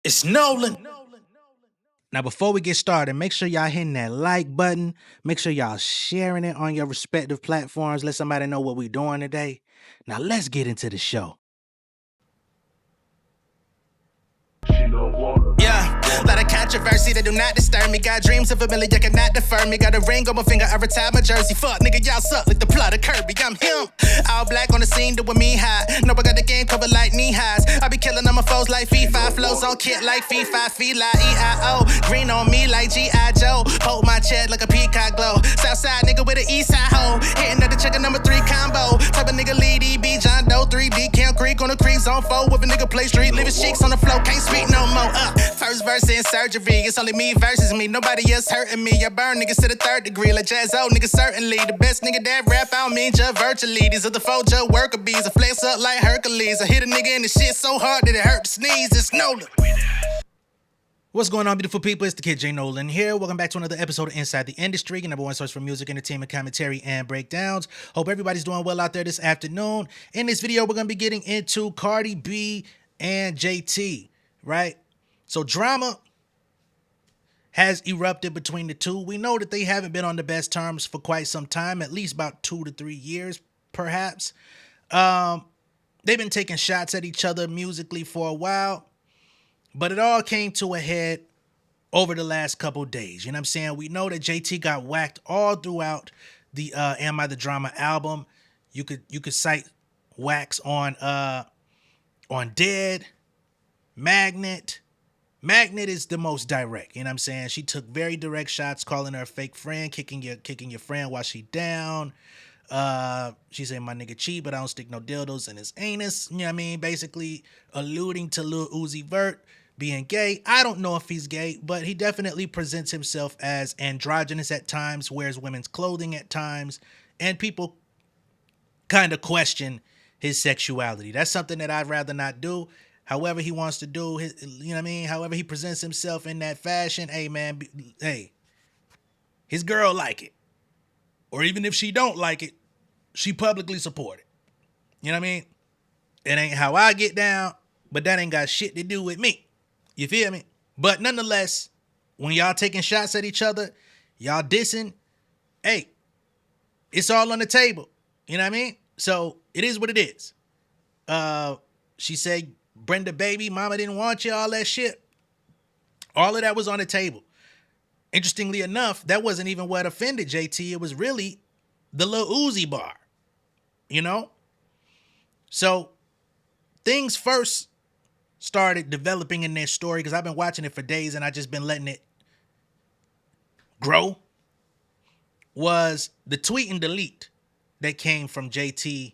It's Nolan. Now, before we get started, make sure y'all hitting that like button. Make sure y'all sharing it on your respective platforms. Let somebody know what we're doing today. Now, let's get into the show. Yeah, lot of controversy that do not disturb me. Got dreams of a million, cannot defer me. Got a ring on my finger, I retired my jersey. Fuck, nigga, y'all suck like the plot of Kirby. I'm him. All black on the scene, doing me high. No, I got the game covered like knee highs. I be killing on my foes like FIFA. Flows on kit like FIFA, Fila, EIO. Green on me like G.I. Joe. Hold my chest like a peacock glow. Southside nigga with an east side hoe. Hitting at the chicken number 3 combo. Type of nigga lead EB, John Doe, 3D, Camp Creek on the creek, zone 4. With a nigga play street, leave his cheeks on the floor, can't speak no more. First verse in surgery, it's only me versus me. Nobody else hurting me. I burn niggas to the 3rd degree, like Jazz O, niggas certainly. The best nigga that rap, I don't mean just virtually. These are the 4 Joe worker bees. I flex up like Hercules. I hit a nigga in the shit so hard that it hurt to sneeze. It's Nolan. What's going on, beautiful people? It's the kid J Nolan here. Welcome back to another episode of Inside the Industry, your number one source for music, entertainment, commentary, and breakdowns. Hope everybody's doing well out there this afternoon. In this video, we're going to be getting into Cardi B and JT, right? So drama has erupted between the two. We know that they haven't been on the best terms for quite some time, at least about 2 to 3 years, perhaps. They've been taking shots at each other musically for a while. But it all came to a head over the last couple days. You know what I'm saying? We know that JT got whacked all throughout the Am I the Drama album. You could cite whacks on Dead, Magnet. Magnet is the most direct. You know what I'm saying? She took very direct shots, calling her a fake friend, kicking your friend while she down. She said my nigga cheat, but I don't stick no dildos in his anus. You know what I mean? Basically alluding to Lil Uzi Vert being gay. I don't know if he's gay, but he definitely presents himself as androgynous at times, wears women's clothing at times, and people kind of question his sexuality. That's something that I'd rather not do. However he wants to do, you know what I mean? However he presents himself in that fashion, hey man, hey, his girl like it. Or even if she don't like it, she publicly support it. You know what I mean? It ain't how I get down, but that ain't got shit to do with me. You feel me? But nonetheless, when y'all taking shots at each other, y'all dissing, hey, it's all on the table. You know what I mean? So it is what it is. She said, Brenda baby, mama didn't want you, all that shit. All of that was on the table. Interestingly enough, that wasn't even what offended JT. It was really the Lil Uzi bar, you know? So things first started developing in their story because I've been watching it for days and I just been letting it grow, was the tweet and delete that came from JT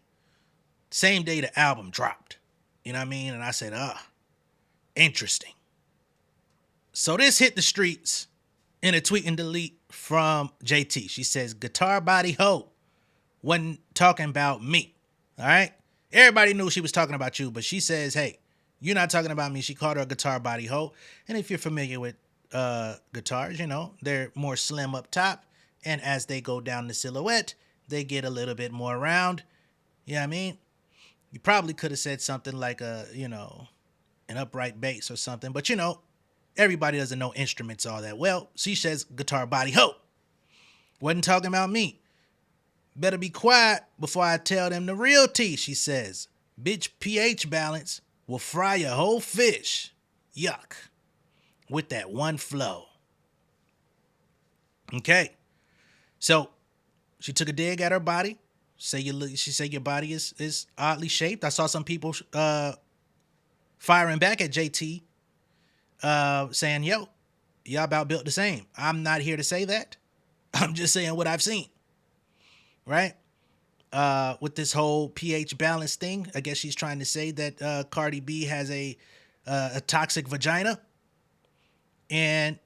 same day the album dropped. You know what I mean? And I said, interesting. So this hit the streets in a tweet and delete from JT. She says, guitar body hoe wasn't talking about me. All right? Everybody knew she was talking about you, but she says, hey, you're not talking about me. She called her a guitar body hoe. And if you're familiar with guitars, you know, they're more slim up top. And as they go down the silhouette, they get a little bit more round. You know what I mean? You probably could have said something like an upright bass or something. But, you know, everybody doesn't know instruments all that well. She says guitar body hoe. Wasn't talking about me. Better be quiet before I tell them the real tea, she says. Bitch pH balance will fry a whole fish. Yuck. With that one flow. Okay. So she took a dig at her body. She said your body is oddly shaped. I saw some people firing back at JT saying, yo, y'all about built the same. I'm not here to say that. I'm just saying what I've seen. Right? With this whole pH balance thing, I guess she's trying to say that Cardi B has a toxic vagina. And,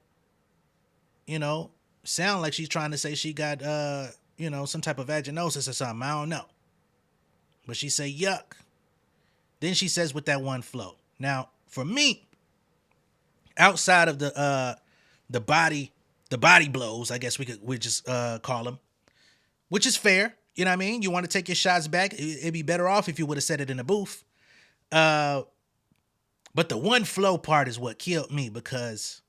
you know, sound like she's trying to say she got, some type of vaginosis or something. I don't know. But she say, yuck. Then she says with that one flow. Now, for me, outside of the body blows, I guess we just call them, which is fair. You know what I mean? You want to take your shots back. It'd be better off if you would have said it in the booth. But the one flow part is what killed me, because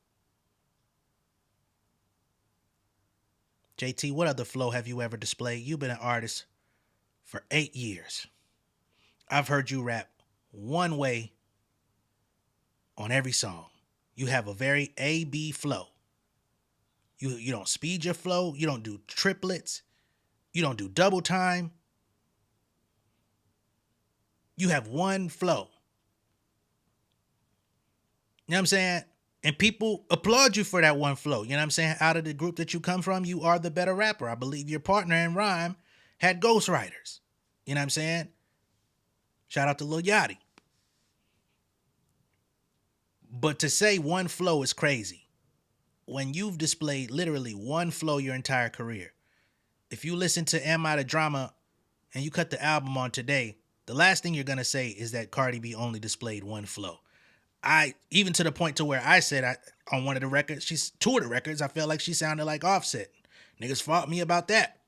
JT, what other flow have you ever displayed? You've been an artist for 8 years. I've heard you rap one way on every song. You have a very A-B flow. You don't speed your flow. You don't do triplets. You don't do double time. You have one flow. You know what I'm saying? And people applaud you for that one flow. You know what I'm saying? Out of the group that you come from, you are the better rapper. I believe your partner in rhyme had ghostwriters. You know what I'm saying? Shout out to Lil Yachty. But to say one flow is crazy when you've displayed literally one flow your entire career. If you listen to Am I the Drama and you cut the album on today, the last thing you're going to say is that Cardi B only displayed one flow. Even to the point to where I said on one of the records, two of the records, I felt like she sounded like Offset. Niggas fought me about that.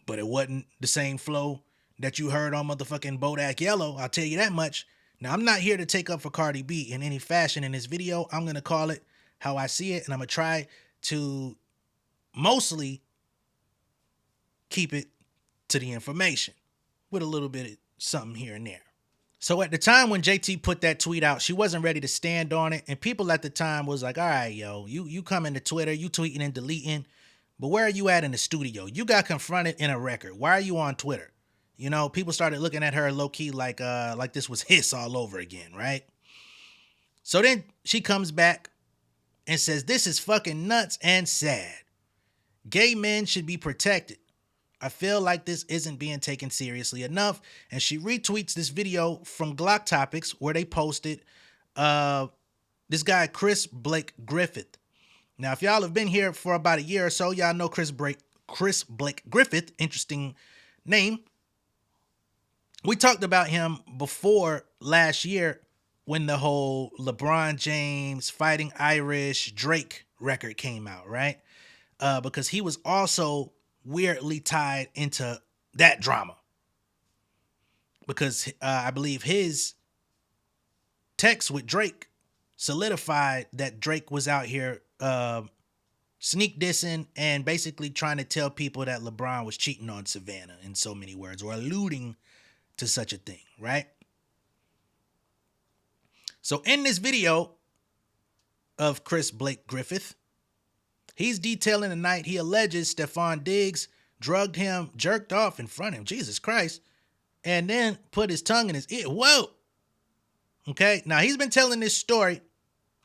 But it wasn't the same flow that you heard on motherfucking Bodak Yellow, I'll tell you that much. Now, I'm not here to take up for Cardi B in any fashion in this video. I'm going to call it how I see it, and I'm going to try to mostly keep it to the information with a little bit of something here and there. So at the time when JT put that tweet out, she wasn't ready to stand on it, and people at the time was like, all right, yo, you come into Twitter, you tweeting and deleting, but where are you at in the studio? You got confronted in a record. Why are you on Twitter? You know, people started looking at her low-key like this was Hiss all over again, right? So then she comes back and says, this is fucking nuts and sad. Gay men should be protected. I feel like this isn't being taken seriously enough. And she retweets this video from Glock Topics where they posted this guy, Chris Blake Griffith. Now, if y'all have been here for about a year or so, y'all know Chris Blake Griffith, interesting name. We talked about him before last year when the whole LeBron James Fighting Irish Drake record came out, right? Because he was also weirdly tied into that drama. Because I believe his text with Drake solidified that Drake was out here sneak dissing and basically trying to tell people that LeBron was cheating on Savannah, in so many words, or alluding to such a thing, right? So in this video of Chris Blake Griffith, he's detailing the night he alleges Stefon Diggs drugged him, jerked off in front of him, Jesus Christ, and then put his tongue in his ear. Whoa! Okay, now he's been telling this story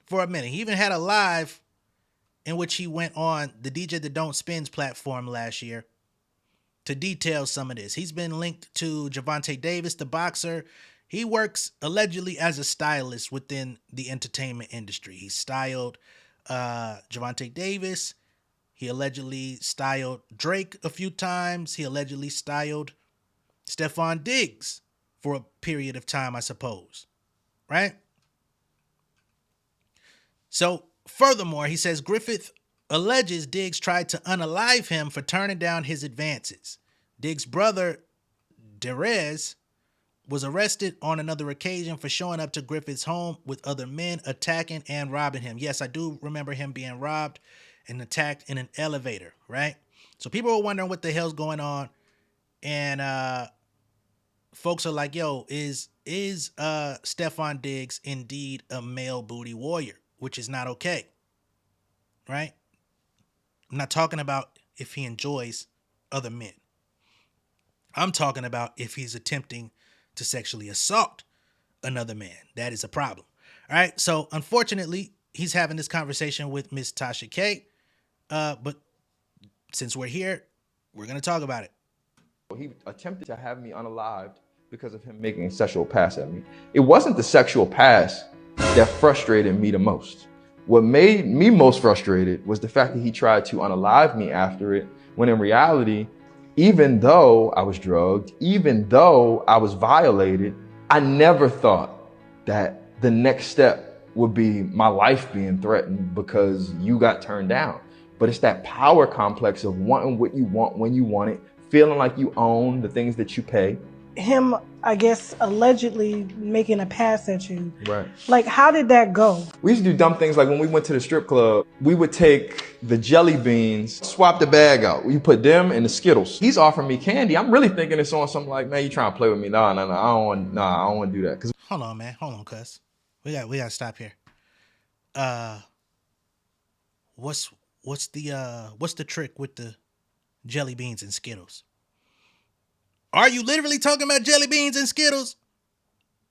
for a minute. He even had a live in which he went on the DJ That Don't Spins platform last year to detail some of this. He's been linked to Gervonta Davis, the boxer. He works allegedly as a stylist within the entertainment industry. He styled Gervonta Davis. He allegedly styled Drake a few times. He allegedly styled Stefon Diggs for a period of time, I suppose. Right? So, furthermore, he says Griffith alleges Diggs tried to unalive him for turning down his advances. Diggs' brother, Grrrls, was arrested on another occasion for showing up to Griffith's home with other men, attacking and robbing him. Yes, I do remember him being robbed and attacked in an elevator, right? So people were wondering what the hell's going on. And folks are like, yo, is Stefon Diggs indeed a male booty warrior? Which is not okay, right? I'm not talking about if he enjoys other men. I'm talking about if he's attempting to sexually assault another man. That is a problem. All right. So unfortunately, he's having this conversation with Miss Tasha K. But since we're here, we're going to talk about it. He attempted to have me unalived because of him making a sexual pass at me. It wasn't the sexual pass that frustrated me the most. What made me most frustrated was the fact that he tried to unalive me after it, when in reality, even though I was drugged, even though I was violated, I never thought that the next step would be my life being threatened because you got turned down. But it's that power complex of wanting what you want when you want it, feeling like you own the things that you pay, him, I guess, allegedly making a pass at you. Right. Like, how did that go? We used to do dumb things like when we went to the strip club, we would take the jelly beans, swap the bag out. We put them in the Skittles. He's offering me candy. I'm really thinking it's on something like, man, you trying to play with me? No, I don't want to do that. Hold on, man. Hold on, cuz. We got to stop here. What's the trick with the jelly beans and Skittles? Are you literally talking about jelly beans and Skittles?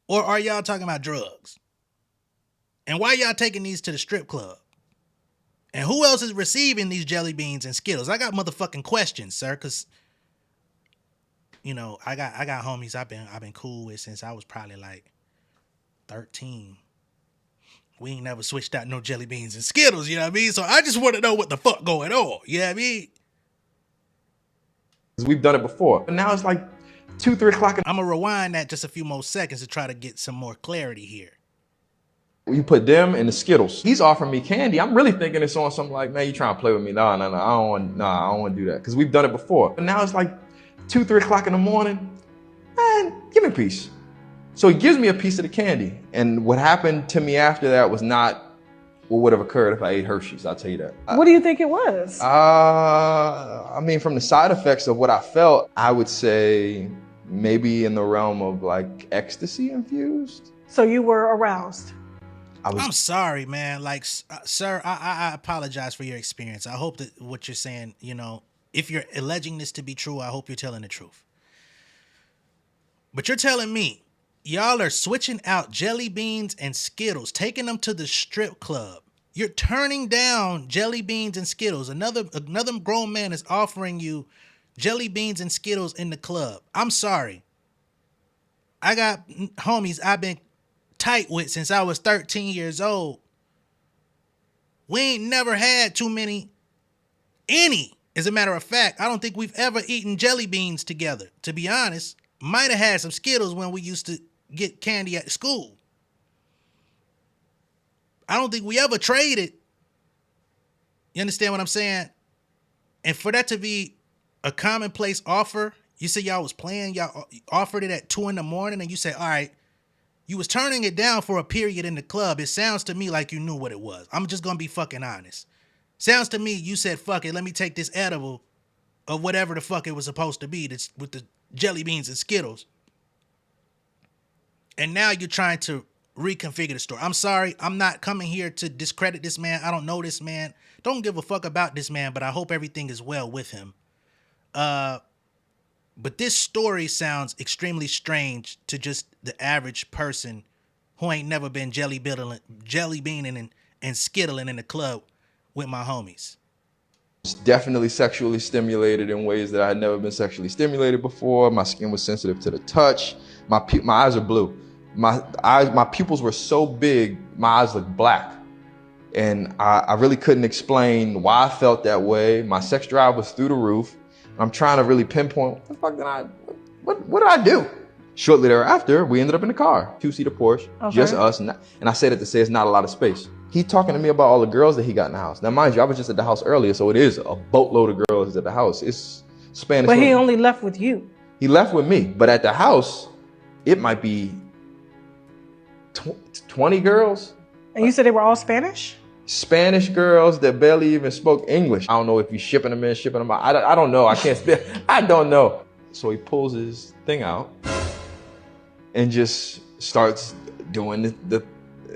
Or are y'all talking about drugs? And why y'all taking these to the strip club? And who else is receiving these jelly beans and Skittles? I got motherfucking questions, sir, because you know, I got homies I've been cool with since I was probably like 13. We ain't never switched out no jelly beans and Skittles, you know what I mean? So I just want to know what the fuck going on, you know what I mean? We've done it before. And now it's like 2, 3 o'clock. I'm going to rewind that just a few more seconds to try to get some more clarity here. You put them in the Skittles. He's offering me candy. I'm really thinking it's on something like, man, you trying to play with me? No, I don't want to do that. Because we've done it before. And now it's like 2, 3 o'clock in the morning. Man, give me a piece. So he gives me a piece of the candy. And what happened to me after that was not what would have occurred if I ate Hershey's, I'll tell you that. What do you think it was? I mean, from the side effects of what I felt, I would say maybe in the realm of like ecstasy infused. So you were aroused? I'm sorry, man. Like, sir, I apologize for your experience. I hope that what you're saying, you know, if you're alleging this to be true, I hope you're telling the truth. But you're telling me y'all are switching out jelly beans and Skittles, taking them to the strip club. You're turning down jelly beans and Skittles. Another grown man is offering you jelly beans and Skittles in the club. I'm sorry. I got homies I've been tight with since I was 13 years old. We ain't never had too many. As a matter of fact, I don't think we've ever eaten jelly beans together. To be honest, might have had some Skittles when we used to get candy at school. I don't think we ever traded. You understand what I'm saying? And for that to be a commonplace offer, you said y'all was playing, y'all offered it at 2 a.m, and you said, all right, you was turning it down for a period in the club. It sounds to me like you knew what it was. I'm just going to be fucking honest. Sounds to me you said, fuck it, let me take this edible or whatever the fuck it was supposed to be that's with the jelly beans and Skittles. And now you're trying to reconfigure the story. I'm sorry. I'm not coming here to discredit this man. I don't know this man. Don't give a fuck about this man, but I hope everything is well with him. But this story sounds extremely strange to just the average person who ain't never been jelly beaning and skittling in the club with my homies. It's definitely sexually stimulated in ways that I had never been sexually stimulated before. My skin was sensitive to the touch. My eyes are blue. My pupils were so big, my eyes looked black. And I really couldn't explain why I felt that way. My sex drive was through the roof. I'm trying to really pinpoint what the fuck what did I do? Shortly thereafter, we ended up in the car, 2-seater Porsche, okay. Just us. And I say that to say it's not a lot of space. He talking to me about all the girls that he got in the house. Now, mind you, I was just at the house earlier, so it is a boatload of girls at the house. It's Spanish. But he only left with you. He left with me. But at the house, it might be 20 girls. And you said they were all Spanish? Spanish girls that barely even spoke English. I don't know if he's shipping them in, shipping them out. I don't know. I can't speak. I don't know. So he pulls his thing out and just starts doing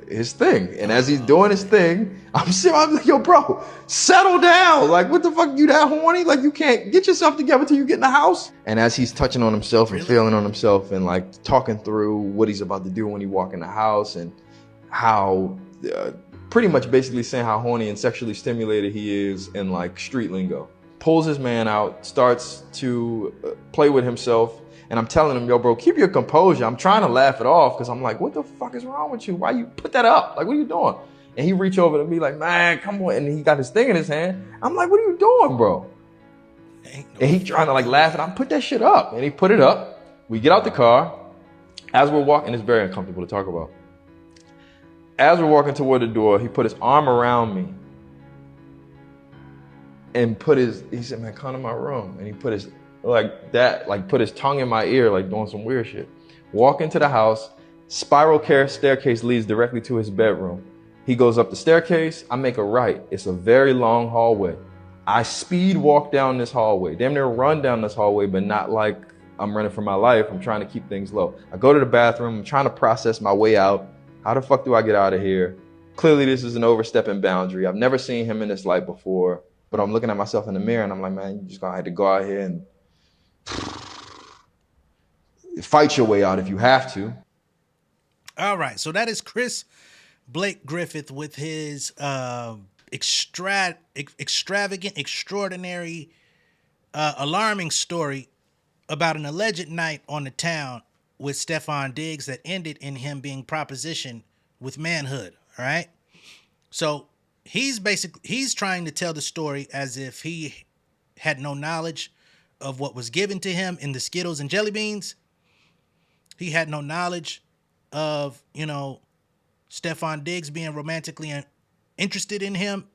his thing. And as he's doing his thing, I'm like, yo, bro, settle down. Like, what the fuck, you that horny? Like, you can't get yourself together till you get in the house? And as he's touching on himself and feeling on himself and like talking through what he's about to do when he walk in the house and how pretty much basically saying how horny and sexually stimulated he is in like street lingo. Pulls his man out, starts to play with himself. And I'm telling him, yo, bro, keep your composure. I'm trying to laugh it off because I'm like, what the fuck is wrong with you? Why you put that up? Like, what are you doing? And he reach over to me like, man, come on. And he got his thing in his hand. I'm like, what are you doing, bro? And he trying to like laugh and I put that shit up. And he put it up. We get out the car. As we're walking, it's very uncomfortable to talk about. As we're walking toward the door, he put his arm around me and he said, man, come to my room. And he put his like that, like put his tongue in my ear, like doing some weird shit. Walk into the house, spiral staircase leads directly to his bedroom. He goes up the staircase, I make a right. It's a very long hallway. I speed walk down this hallway, damn near run down this hallway, but not like I'm running for my life. I'm trying to keep things low. I go to the bathroom, I'm trying to process my way out. How the fuck do I get out of here? Clearly this is an overstepping boundary. I've never seen him in this light before, but I'm looking at myself in the mirror and I'm like, man, you just gonna have to go out here and fight your way out if you have to. All right, so that is Chris Blake Griffith with his extravagant, extraordinary, alarming story about an alleged night on the town with Stefon Diggs that ended in him being propositioned with manhood. All right, so he's trying to tell the story as if he had no knowledge of what was given to him in the Skittles and jelly beans. He had no knowledge of, Stefon Diggs being romantically interested in him.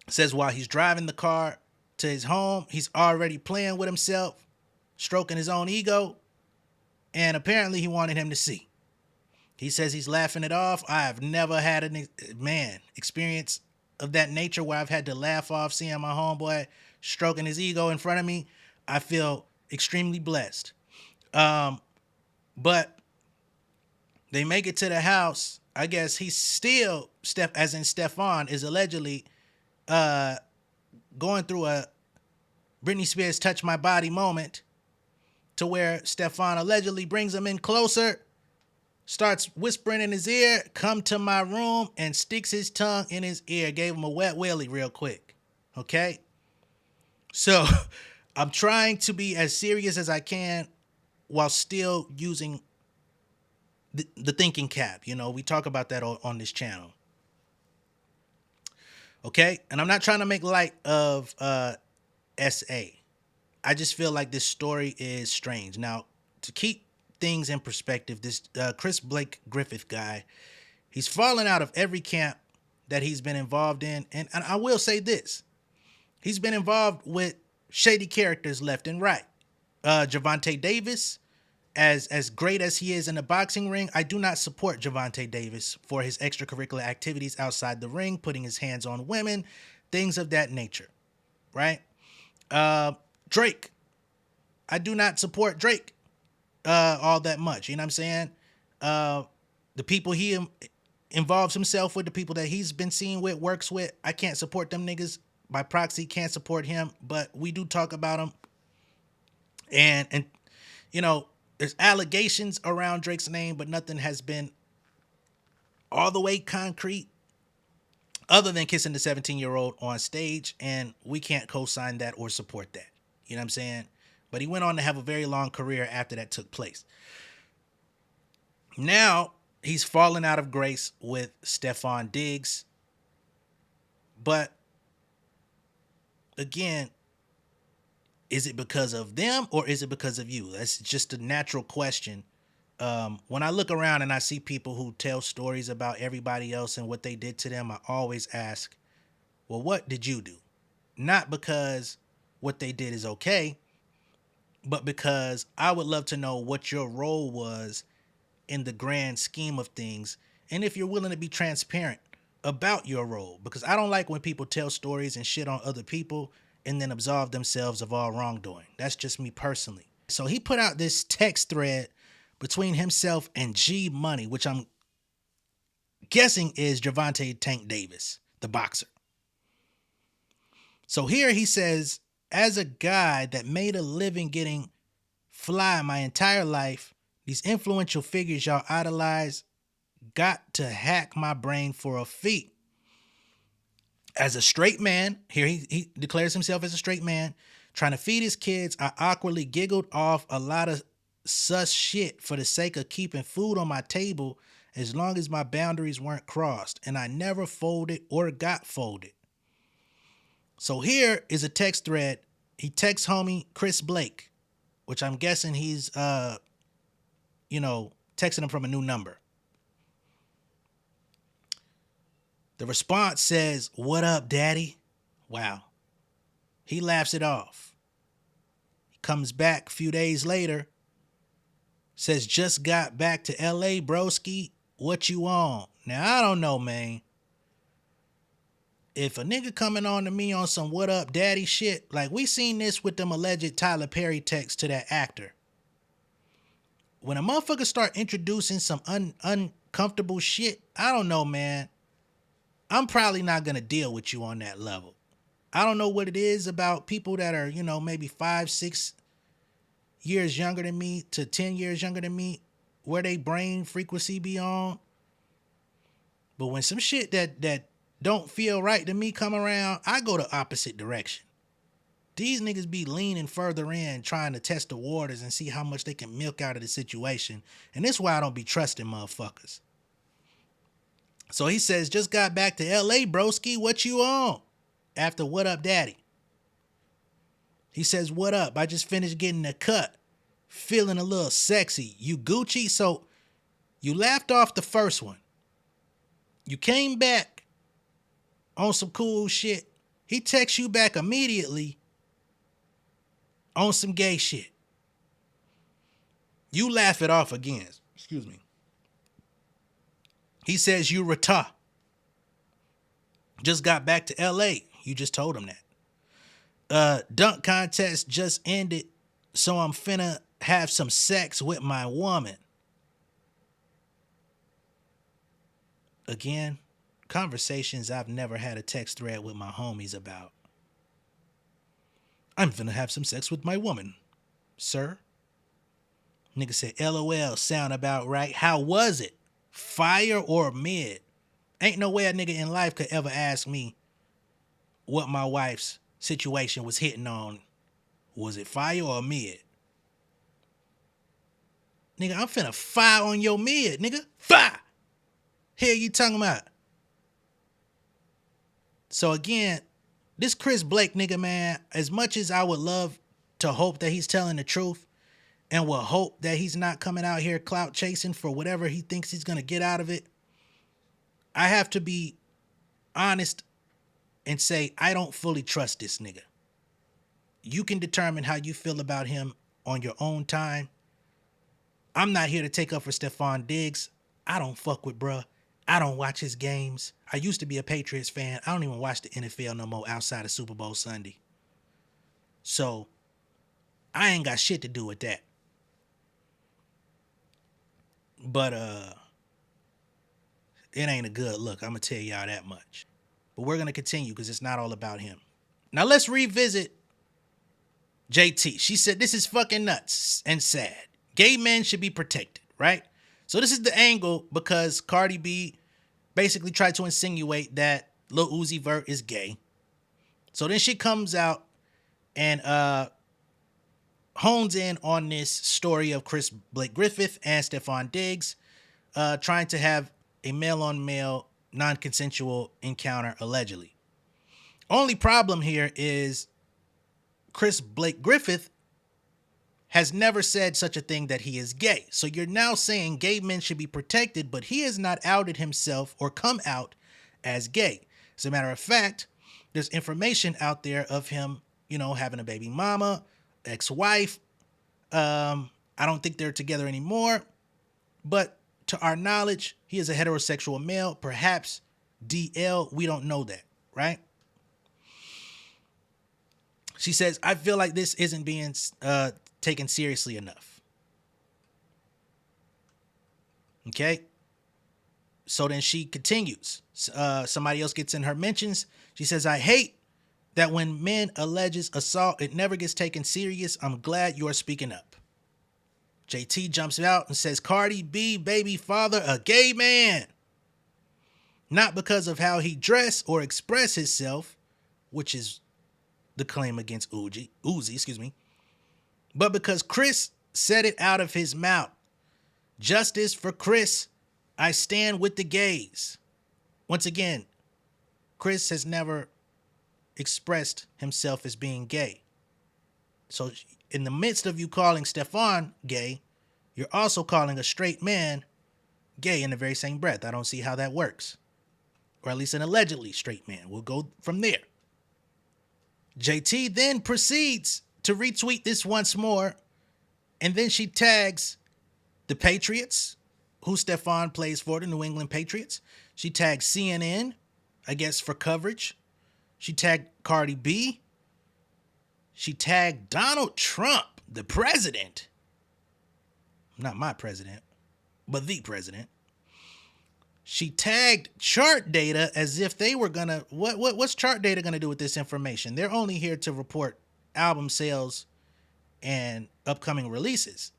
Says while he's driving the car to his home, he's already playing with himself, stroking his own ego, and apparently he wanted him to see. He says he's laughing it off. I have never had an experience of that nature where I've had to laugh off seeing my homeboy stroking his ego in front of me. I feel extremely blessed. But they make it to the house. I guess he's still, Stefon is allegedly going through a Britney Spears touch my body moment, to where Stefon allegedly brings him in closer, starts whispering in his ear, come to my room, and sticks his tongue in his ear. Gave him a wet willy real quick. Okay? So I'm trying to be as serious as I can while still using the thinking cap. We talk about that on this channel. Okay? And I'm not trying to make light of SA. I just feel like this story is strange. Now, to keep things in perspective, this Chris Blake Griffith guy, he's fallen out of every camp that he's been involved in. And I will say this. He's been involved with shady characters left and right. Gervonta Davis, as great as he is in the boxing ring, I do not support Gervonta Davis for his extracurricular activities outside the ring, putting his hands on women, things of that nature, right? Drake, I do not support Drake all that much. You know what I'm saying? The people he involves himself with, the people that he's been seen with, works with, I can't support them niggas. By proxy, can't support him, but we do talk about him. And there's allegations around Drake's name, but nothing has been all the way concrete other than kissing the 17-year-old on stage, and we can't co-sign that or support that. You know what I'm saying? But he went on to have a very long career after that took place. Now, he's fallen out of grace with Stefon Diggs. But, again, is it because of them or is it because of you? That's just a natural question. When I look around and I see people who tell stories about everybody else and what they did to them, I always ask, well, what did you do? Not because what they did is okay, but because I would love to know what your role was in the grand scheme of things, and if you're willing to be transparent about your role, because I don't like when people tell stories and shit on other people and then absolve themselves of all wrongdoing. That's just me personally. So he put out this text thread between himself and G Money, which I'm guessing is Gervonta Tank Davis, the boxer. So here he says, as a guy that made a living getting fly my entire life, these influential figures y'all idolize got to hack my brain for a feat. As a straight man, here he declares himself as a straight man, trying to feed his kids, I awkwardly giggled off a lot of sus shit for the sake of keeping food on my table as long as my boundaries weren't crossed, and I never folded or got folded. So here is a text thread. He texts homie Chris Blake, which I'm guessing he's texting him from a new number. The response says, "What up, daddy?" Wow. He laughs it off. Comes back a few days later, says, just got back to LA, broski. What you on? Now, I don't know, man. If a nigga coming on to me on some what up daddy shit, like we seen this with them alleged Tyler Perry texts to that actor. When a motherfucker start introducing some uncomfortable shit, I don't know, man. I'm probably not going to deal with you on that level. I don't know what it is about people that are, maybe 5, 6 years younger than me to 10 years younger than me, where they brain frequency be on. But when some shit that don't feel right to me come around, I go the opposite direction. These niggas be leaning further in, trying to test the waters and see how much they can milk out of the situation. And this is why I don't be trusting motherfuckers. So he says, just got back to LA, broski. What you on? After what up, daddy? He says, what up? I just finished getting a cut. Feeling a little sexy. You Gucci? So you laughed off the first one. You came back on some cool shit. He texts you back immediately on some gay shit. You laugh it off again. Excuse me. He says you retard. Just got back to LA. You just told him that. Dunk contest just ended, so I'm finna have some sex with my woman. Again, conversations I've never had a text thread with my homies about. I'm finna have some sex with my woman, sir. Nigga said, LOL, sound about right. How was it? Fire or mid? Ain't no way a nigga in life could ever ask me what my wife's situation was hitting on. Was it fire or mid? Nigga, I'm finna fire on your mid, nigga. Fire! Hell you talking about? So again, this Chris Blake nigga, man, as much as I would love to hope that he's telling the truth and will hope that he's not coming out here clout chasing for whatever he thinks he's going to get out of it, I have to be honest and say I don't fully trust this nigga. You can determine how you feel about him on your own time. I'm not here to take up for Stefon Diggs. I don't fuck with bruh. I don't watch his games. I used to be a Patriots fan. I don't even watch the NFL no more outside of Super Bowl Sunday. So I ain't got shit to do with that. But it ain't a good look. I'm going to tell y'all that much. But we're going to continue because it's not all about him. Now let's revisit JT. She said this is fucking nuts and sad. Gay men should be protected, right? So this is the angle because Cardi B basically tried to insinuate that Lil Uzi Vert is gay. So then she comes out and hones in on this story of Chris Blake Griffith and Stefon Diggs trying to have a male-on-male non-consensual encounter allegedly. Only problem here is Chris Blake Griffith has never said such a thing that he is gay. So you're now saying gay men should be protected, but he has not outed himself or come out as gay. As a matter of fact, there's information out there of him, having a baby mama, ex-wife. I don't think they're together anymore, but to our knowledge, he is a heterosexual male, perhaps DL. We don't know that, right? She says, I feel like this isn't being taken seriously enough. Okay. So then she continues. Somebody else gets in her mentions. She says, I hate that when men alleges assault, it never gets taken serious. I'm glad you are speaking up. JT jumps out and says, Cardi B, baby father, a gay man. Not because of how he dress or express himself, which is the claim against Uzi, but because Chris said it out of his mouth. Justice for Chris. I stand with the gays. Once again, Chris has never expressed himself as being gay. So in the midst of you calling Stefon gay, you're also calling a straight man gay in the very same breath. I don't see how that works. Or at least an allegedly straight man. We'll go from there. JT then proceeds to retweet this once more, and then she tags the Patriots, who Stefon plays for, the New England Patriots. She tagged CNN, I guess, for coverage. She tagged Cardi B. She tagged Donald Trump, the president. Not my president, but the president. She tagged chart data as if they were gonna. What's chart data gonna do with this information? They're only here to report album sales and upcoming releases.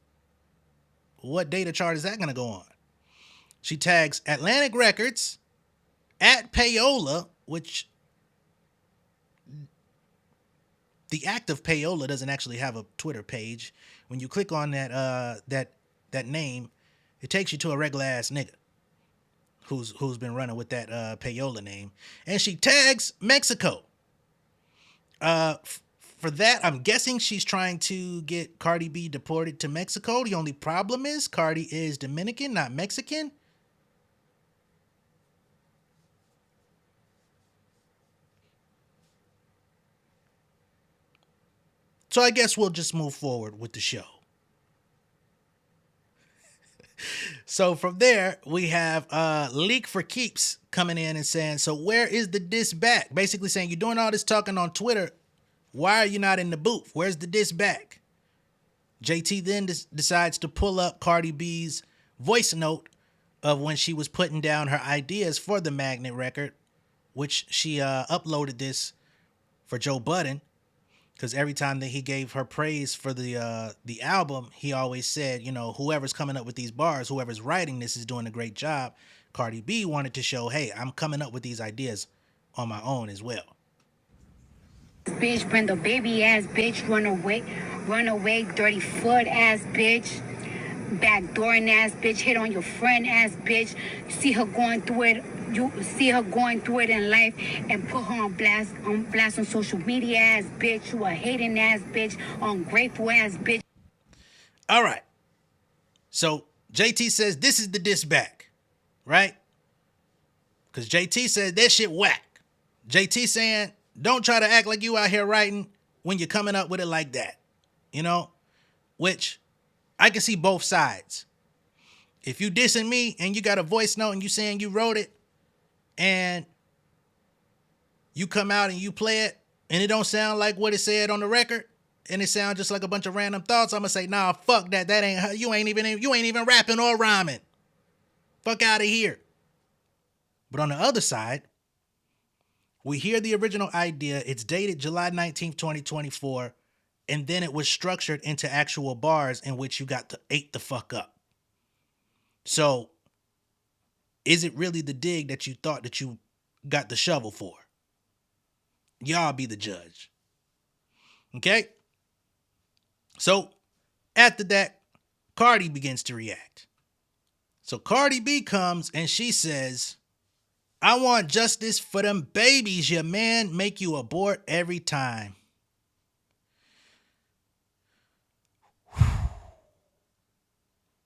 What data chart is that gonna go on? She tags Atlantic Records, at Payola, which the act of Payola doesn't actually have a Twitter page. When you click on that name, it takes you to a regular ass nigga who's been running with that Payola name. And she tags Mexico. For that, I'm guessing she's trying to get Cardi B deported to Mexico. The only problem is Cardi is Dominican, not Mexican. So I guess we'll just move forward with the show. So from there, we have Leak for Keeps coming in and saying, so where is the diss back? Basically saying, you're doing all this talking on Twitter. Why are you not in the booth? Where's the diss back? JT then decides to pull up Cardi B's voice note of when she was putting down her ideas for the Magnet record, which she uploaded this for Joe Budden. Because every time that he gave her praise for the album, he always said, you know, whoever's coming up with these bars, whoever's writing this is doing a great job. Cardi B wanted to show, hey, I'm coming up with these ideas on my own as well. Bitch, bring the baby ass bitch, run away, dirty foot ass bitch, backdooring ass bitch, hit on your friend ass bitch. See her going through it. You see her going through it in life and put her on blast on social media ass bitch. You a hating ass bitch, ungrateful ass bitch. All right. So JT says this is the diss back, right? Because JT said that shit whack. JT saying, don't try to act like you out here writing when you're coming up with it like that. You know? Which I can see both sides. If you dissing me and you got a voice note and you saying you wrote it, and you come out and you play it, and it don't sound like what it said on the record, and it sounds just like a bunch of random thoughts, I'm gonna say, nah, fuck that. That ain't you ain't even rapping or rhyming. Fuck out of here. But on the other side, we hear the original idea. It's dated July 19th, 2024, and then it was structured into actual bars in which you got to ate the fuck up. So is it really the dig that you thought that you got the shovel for? Y'all be the judge. Okay? So, after that, Cardi begins to react. So Cardi B comes and she says, I want justice for them babies. Your man make you abort every time.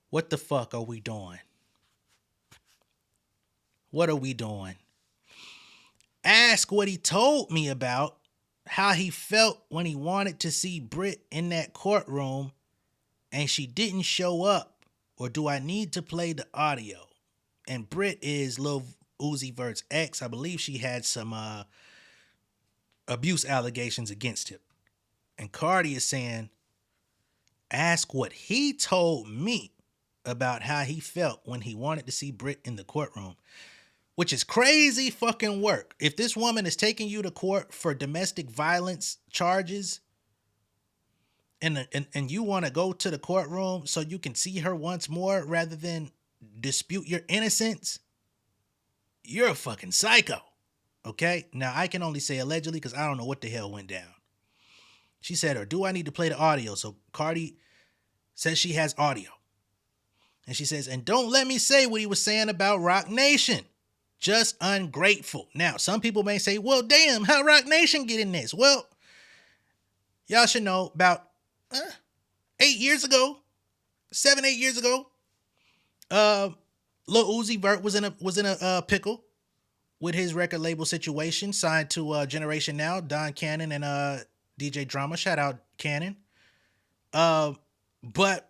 What the fuck are we doing? What are we doing? Ask what he told me about how he felt when he wanted to see Brit in that courtroom and she didn't show up, or do I need to play the audio? And Brit is Lil Uzi Vert's ex. I believe she had some abuse allegations against him. And Cardi is saying, ask what he told me about how he felt when he wanted to see Brit in the courtroom. Which is crazy fucking work. If this woman is taking you to court for domestic violence charges and you want to go to the courtroom so you can see her once more rather than dispute your innocence, you're a fucking psycho. Okay? Now, I can only say allegedly because I don't know what the hell went down. She said, or do I need to play the audio? So Cardi says she has audio. And she says, and don't let me say what he was saying about Rock Nation. Just ungrateful. Now, some people may say, well, damn, how Rock Nation get in this? Well, y'all should know about 8 years ago, 7, 8 years ago, Lil Uzi Vert was in a pickle with his record label situation, signed to Generation Now, Don Cannon and DJ Drama. Shout out Cannon. Uh, but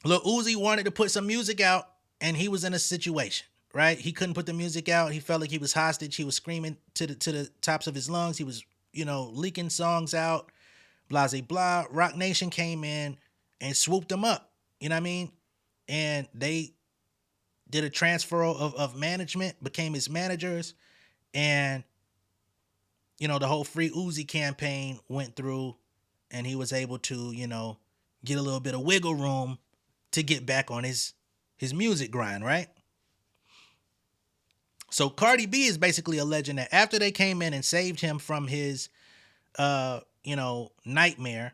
Lil Uzi wanted to put some music out, and he was in a situation, right? He couldn't put the music out. He felt like he was hostage. He was screaming to the tops of his lungs. He was, leaking songs out. Blah blah blah. Rock Nation came in and swooped him up. You know what I mean? And they did a transfer of management, became his managers, and the whole Free Uzi campaign went through, and he was able to, get a little bit of wiggle room to get back on his music grind, right? So Cardi B is basically alleging that after they came in and saved him from his nightmare,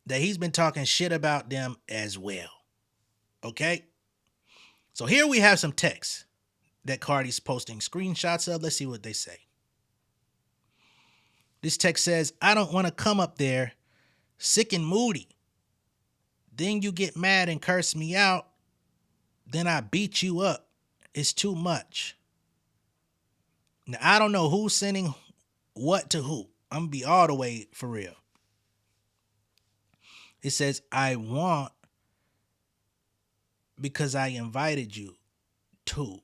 that he's been talking shit about them as well. Okay? So here we have some text that Cardi's posting screenshots of. Let's see what they say. This text says, I don't want to come up there sick and moody. Then you get mad and curse me out. Then I beat you up. It's too much. Now, I don't know who's sending what to who. I'm going to be all the way for real. It says, I want because I invited you to.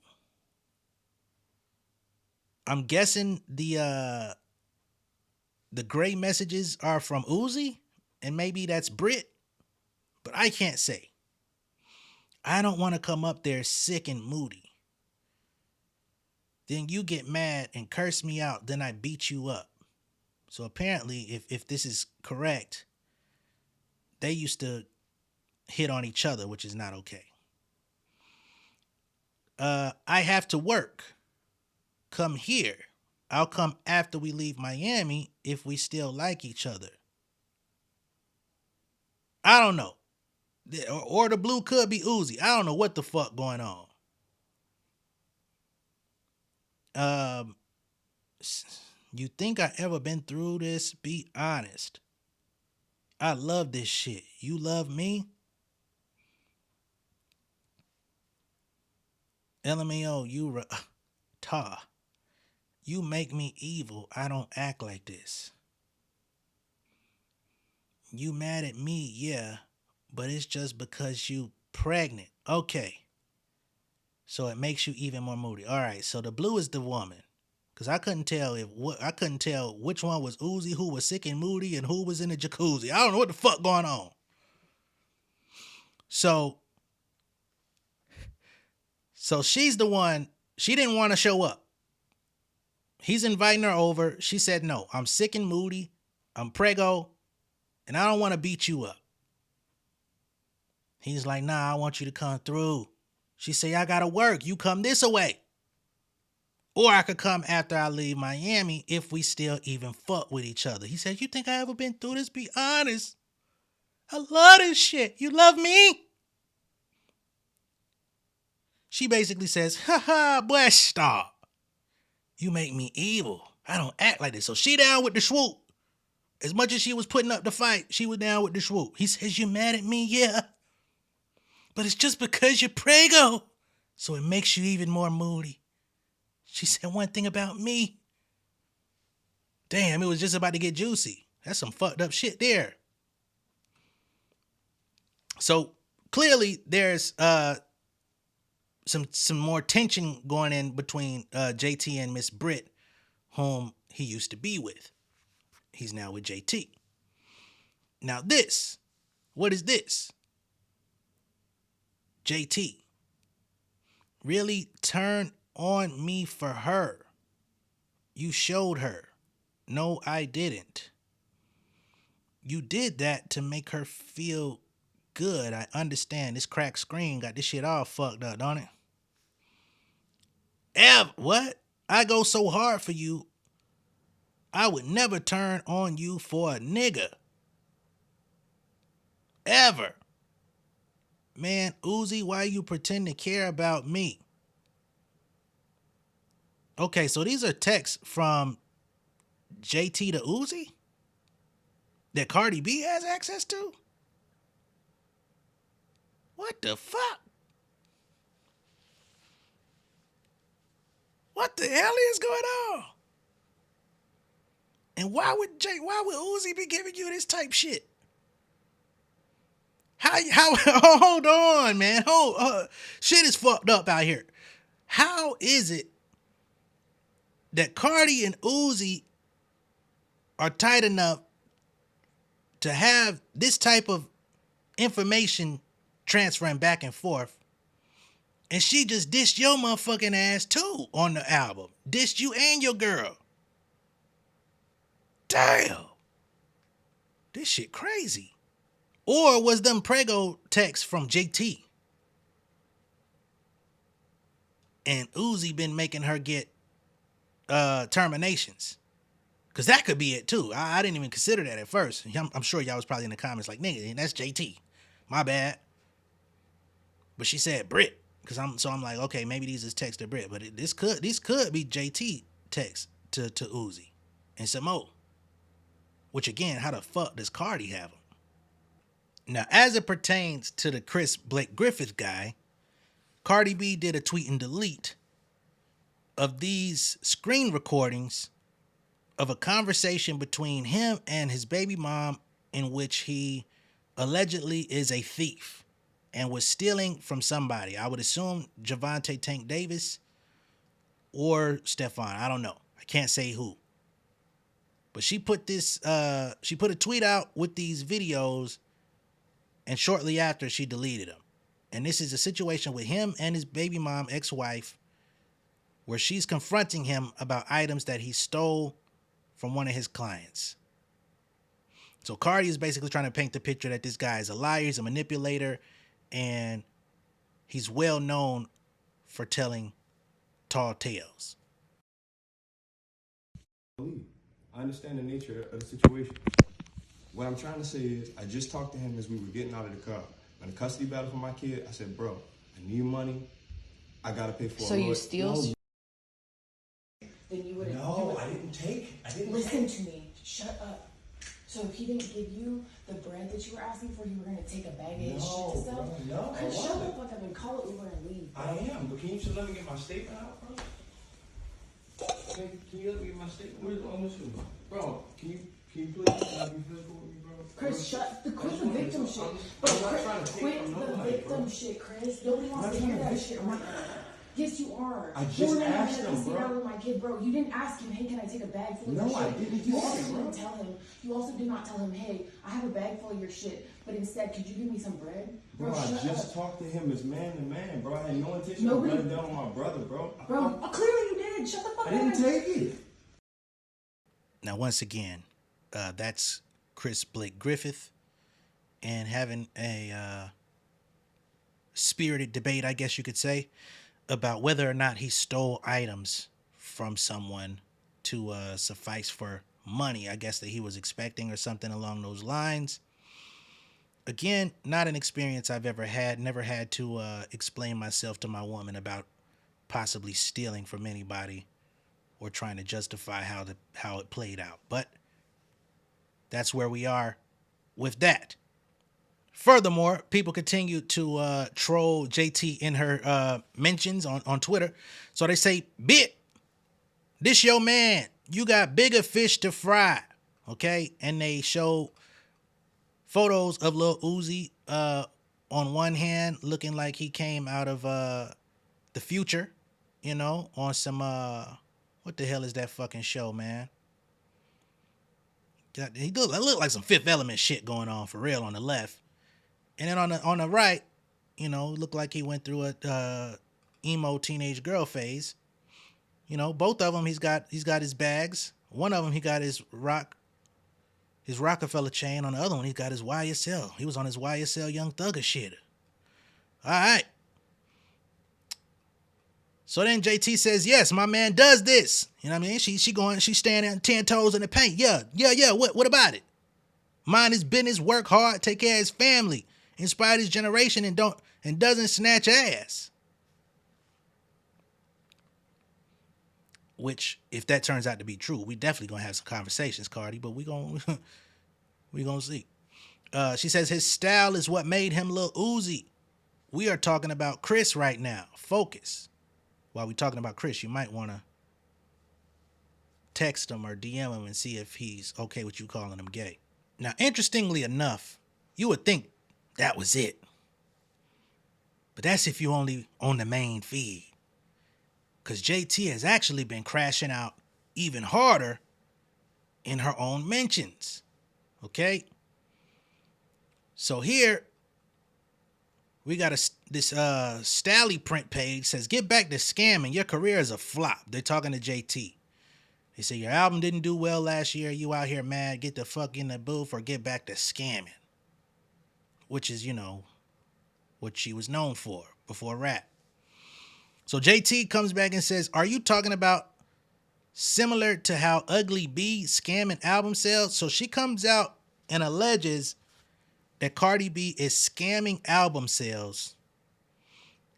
I'm guessing the gray messages are from Uzi, and maybe that's Brit, but I can't say. I don't want to come up there sick and moody. Then you get mad and curse me out, then I beat you up. So apparently, if this is correct, they used to hit on each other, which is not okay. I have to work. Come here. I'll come after we leave Miami if we still like each other. I don't know. Or the blue could be Uzi. I don't know what the fuck going on. You think I ever been through this? Be honest. I love this shit. You love me? LMAO, Ta. You make me evil. I don't act like this. You mad at me, yeah, but it's just because you pregnant. Okay. So it makes you even more moody. All right, so the blue is the woman. Cause I couldn't tell which one was Uzi, who was sick and moody, and who was in the jacuzzi. I don't know what the fuck going on. So she's the one, she didn't want to show up. He's inviting her over. She said, no, I'm sick and moody. I'm preggo, and I don't want to beat you up. He's like, nah, I want you to come through. She say, I gotta work. You come this way. Or I could come after I leave Miami if we still even fuck with each other. He said, you think I ever been through this? Be honest. I love this shit. You love me? She basically says, haha, boy, stop. You make me evil. I don't act like this. So she down with the swoop. As much as she was putting up the fight, she was down with the swoop. He says, you mad at me? Yeah. But it's just because you're prego. So it makes you even more moody. She said one thing about me. Damn, it was just about to get juicy. That's some fucked up shit there. So clearly there's some more tension going in between JT and Miss Brit, whom he used to be with. He's now with JT. Now this, what is this? JT really turned on me for her. You showed her. No, I didn't. You did that to make her feel good. I understand. This cracked screen got this shit all fucked up, don't it? What? I go so hard for you. I would never turn on you for a nigga. Ever. Man, Uzi, why you pretend to care about me? Okay, so these are texts from JT to Uzi that Cardi B has access to? What the fuck? What the hell is going on? And why would Uzi be giving you this type shit? How hold on, man. Shit is fucked up out here. How is it that Cardi and Uzi are tight enough to have this type of information transferring back and forth, and she just dissed your motherfucking ass too on the album? Dissed you and your girl. Damn. This shit crazy. Or was them prego texts from JT? And Uzi been making her get terminations? Because that could be it too. I didn't even consider that at first. I'm sure y'all was probably in the comments like, nigga, that's JT. My bad. But she said Brit. So I'm like, okay, maybe these is text to Brit. But these could be JT text to Uzi and some more. Which again, how the fuck does Cardi have them? Now, as it pertains to the Chris Blake Griffith guy, Cardi B did a tweet and delete of these screen recordings of a conversation between him and his baby mom in which he allegedly is a thief and was stealing from somebody. I would assume Javante Tank Davis or Stefon. I don't know. I can't say who. But she put a tweet out with these videos, and shortly after she deleted them. And this is a situation with him and his baby mom, ex-wife, where she's confronting him about items that he stole from one of his clients. So Cardi is basically trying to paint the picture that this guy is a liar, he's a manipulator, and he's well known for telling tall tales. I understand the nature of the situation. What I'm trying to say is, I just talked to him as we were getting out of the car. On the custody battle for my kid, I said, bro, I need money. I gotta pay for it. So you steal? No. Then you wouldn't. No, I didn't take. Listen to me. Shut up. So if he didn't give you the bread that you were asking for, you were gonna take a bag of his shit to sell? No, I Chris, shut the wasn't. fuck up and call it Uber and leave. I am, but can you just let me get my statement out, bro? Can you let me get my statement? Where's on this one? Bro, can you please not be physical with me, bro? Chris, quit the victim shit. But I'm not trying to take quit from the nobody, victim bro. shit, Chris. Nobody wants to hear that shit right now. Yes, you are. I just You were asked in him, the bro. battle with my kid, bro. You didn't ask him, hey, can I take a bag full of your No, shit? I didn't You do also that, bro. didn't tell him. You also did not tell him, hey, I have a bag full of your shit, but instead, could you give me some bread? Bro, I shut just up. talked to him as man to man, bro. I had no intention Nobody- of running down on my brother, bro. Bro, clearly you did. Shut the fuck up. I didn't take it. Now, once again, that's Chris Blake Griffith, and having a spirited debate, I guess you could say, about whether or not he stole items from someone to suffice for money, I guess, that he was expecting or something along those lines. Again, not an experience I've ever had. Never had to explain myself to my woman about possibly stealing from anybody or trying to justify how it played out. But that's where we are with that. Furthermore, people continue to troll JT in her mentions on Twitter. So they say, "Bit, this your man. You got bigger fish to fry." Okay? And they show photos of Lil Uzi on one hand looking like he came out of the future, on some what the hell is that fucking show, man? He looked like some Fifth Element shit going on for real on the left. And then on the right, looked like he went through a emo teenage girl phase. Both of them he's got his bags. One of them he got his Rockefeller chain. On the other one he got his YSL. He was on his YSL Young Thugger shit. All right. So then JT says, "Yes, my man does this." You know what I mean? She's standing on 10 toes in the paint. Yeah. What about it? Mind his business, work hard, take care of his family, inspire his generation, and doesn't snatch ass. Which, if that turns out to be true, we definitely gonna have some conversations, Cardi. But we gonna see. She says his style is what made him Lil Uzi. We are talking about Chris right now. Focus. While we're talking about Chris, you might want to text him or DM him and see if he's okay with you calling him gay. Now, interestingly enough, you would think that was it. But that's if you only on the main feed. Because JT has actually been crashing out even harder in her own mentions. Okay? So here, we got this Stally print page says, get back to scamming. Your career is a flop. They're talking to JT. They say, your album didn't do well last year. You out here mad. Get the fuck in the booth or get back to scamming. Which is, what she was known for before rap. So JT comes back and says, are you talking about similar to how Ugly B scamming album sales? So she comes out and alleges that Cardi B is scamming album sales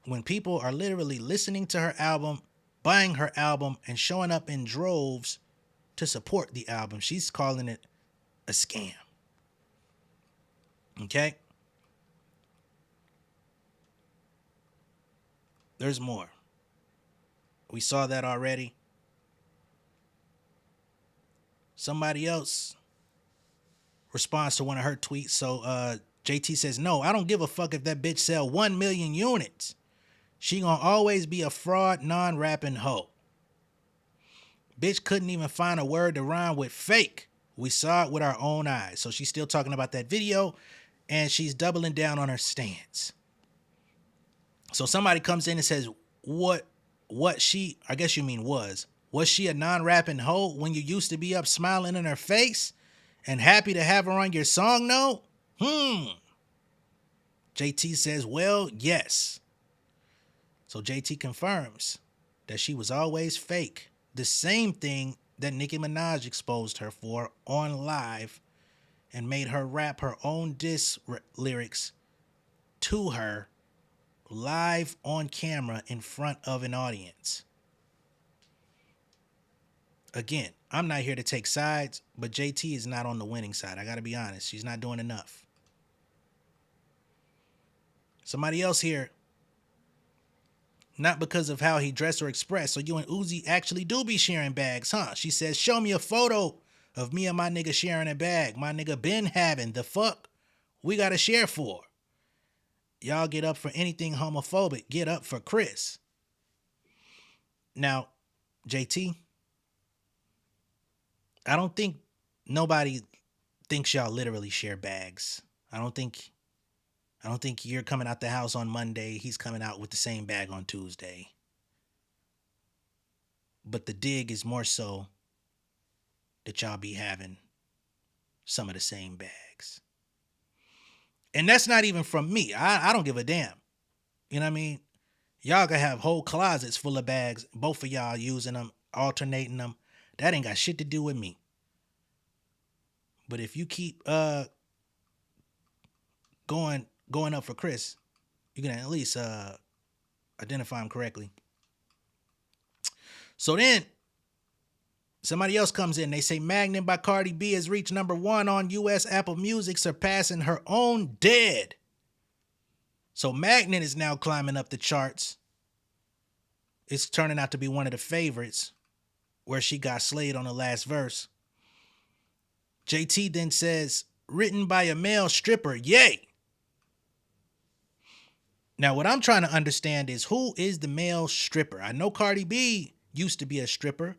when people are literally listening to her album, buying her album, and showing up in droves to support the album. She's calling it a scam. Okay? There's more. We saw that already. Somebody else responds to one of her tweets. So JT says, no, I don't give a fuck if that bitch sell 1 million units. She gonna always be a fraud, non-rapping hoe. Bitch couldn't even find a word to rhyme with fake. We saw it with our own eyes. So she's still talking about that video, and she's doubling down on her stance. So somebody comes in and says, what she, I guess you mean was she a non-rapping hoe when you used to be up smiling in her face and happy to have her on your song note? JT says, well, yes. So JT confirms that she was always fake. The same thing that Nicki Minaj exposed her for on live and made her rap her own diss lyrics to her live on camera in front of an audience. Again, I'm not here to take sides, but JT is not on the winning side. I got to be honest. She's not doing enough. Somebody else here, not because of how he dressed or expressed. So you and Uzi actually do be sharing bags, huh? She says, show me a photo of me and my nigga sharing a bag. My nigga been having the fuck we got to share for. Y'all get up for anything homophobic. Get up for Chris. Now, JT, I don't think nobody thinks y'all literally share bags. I don't think you're coming out the house on Monday. He's coming out with the same bag on Tuesday. But the dig is more so that y'all be having some of the same bags. And that's not even from me. I don't give a damn. You know what I mean? Y'all can have whole closets full of bags, both of y'all using them, alternating them. That ain't got shit to do with me. But if you keep going up for Chris, you can at least identify him correctly. So then somebody else comes in. They say Magnet by Cardi B has reached #1 on US Apple Music, surpassing her own Dead. So Magnet is now climbing up the charts. It's turning out to be one of the favorites, where she got slayed on the last verse. JT then says, written by a male stripper, yay. Now, what I'm trying to understand is, who is the male stripper? I know Cardi B used to be a stripper.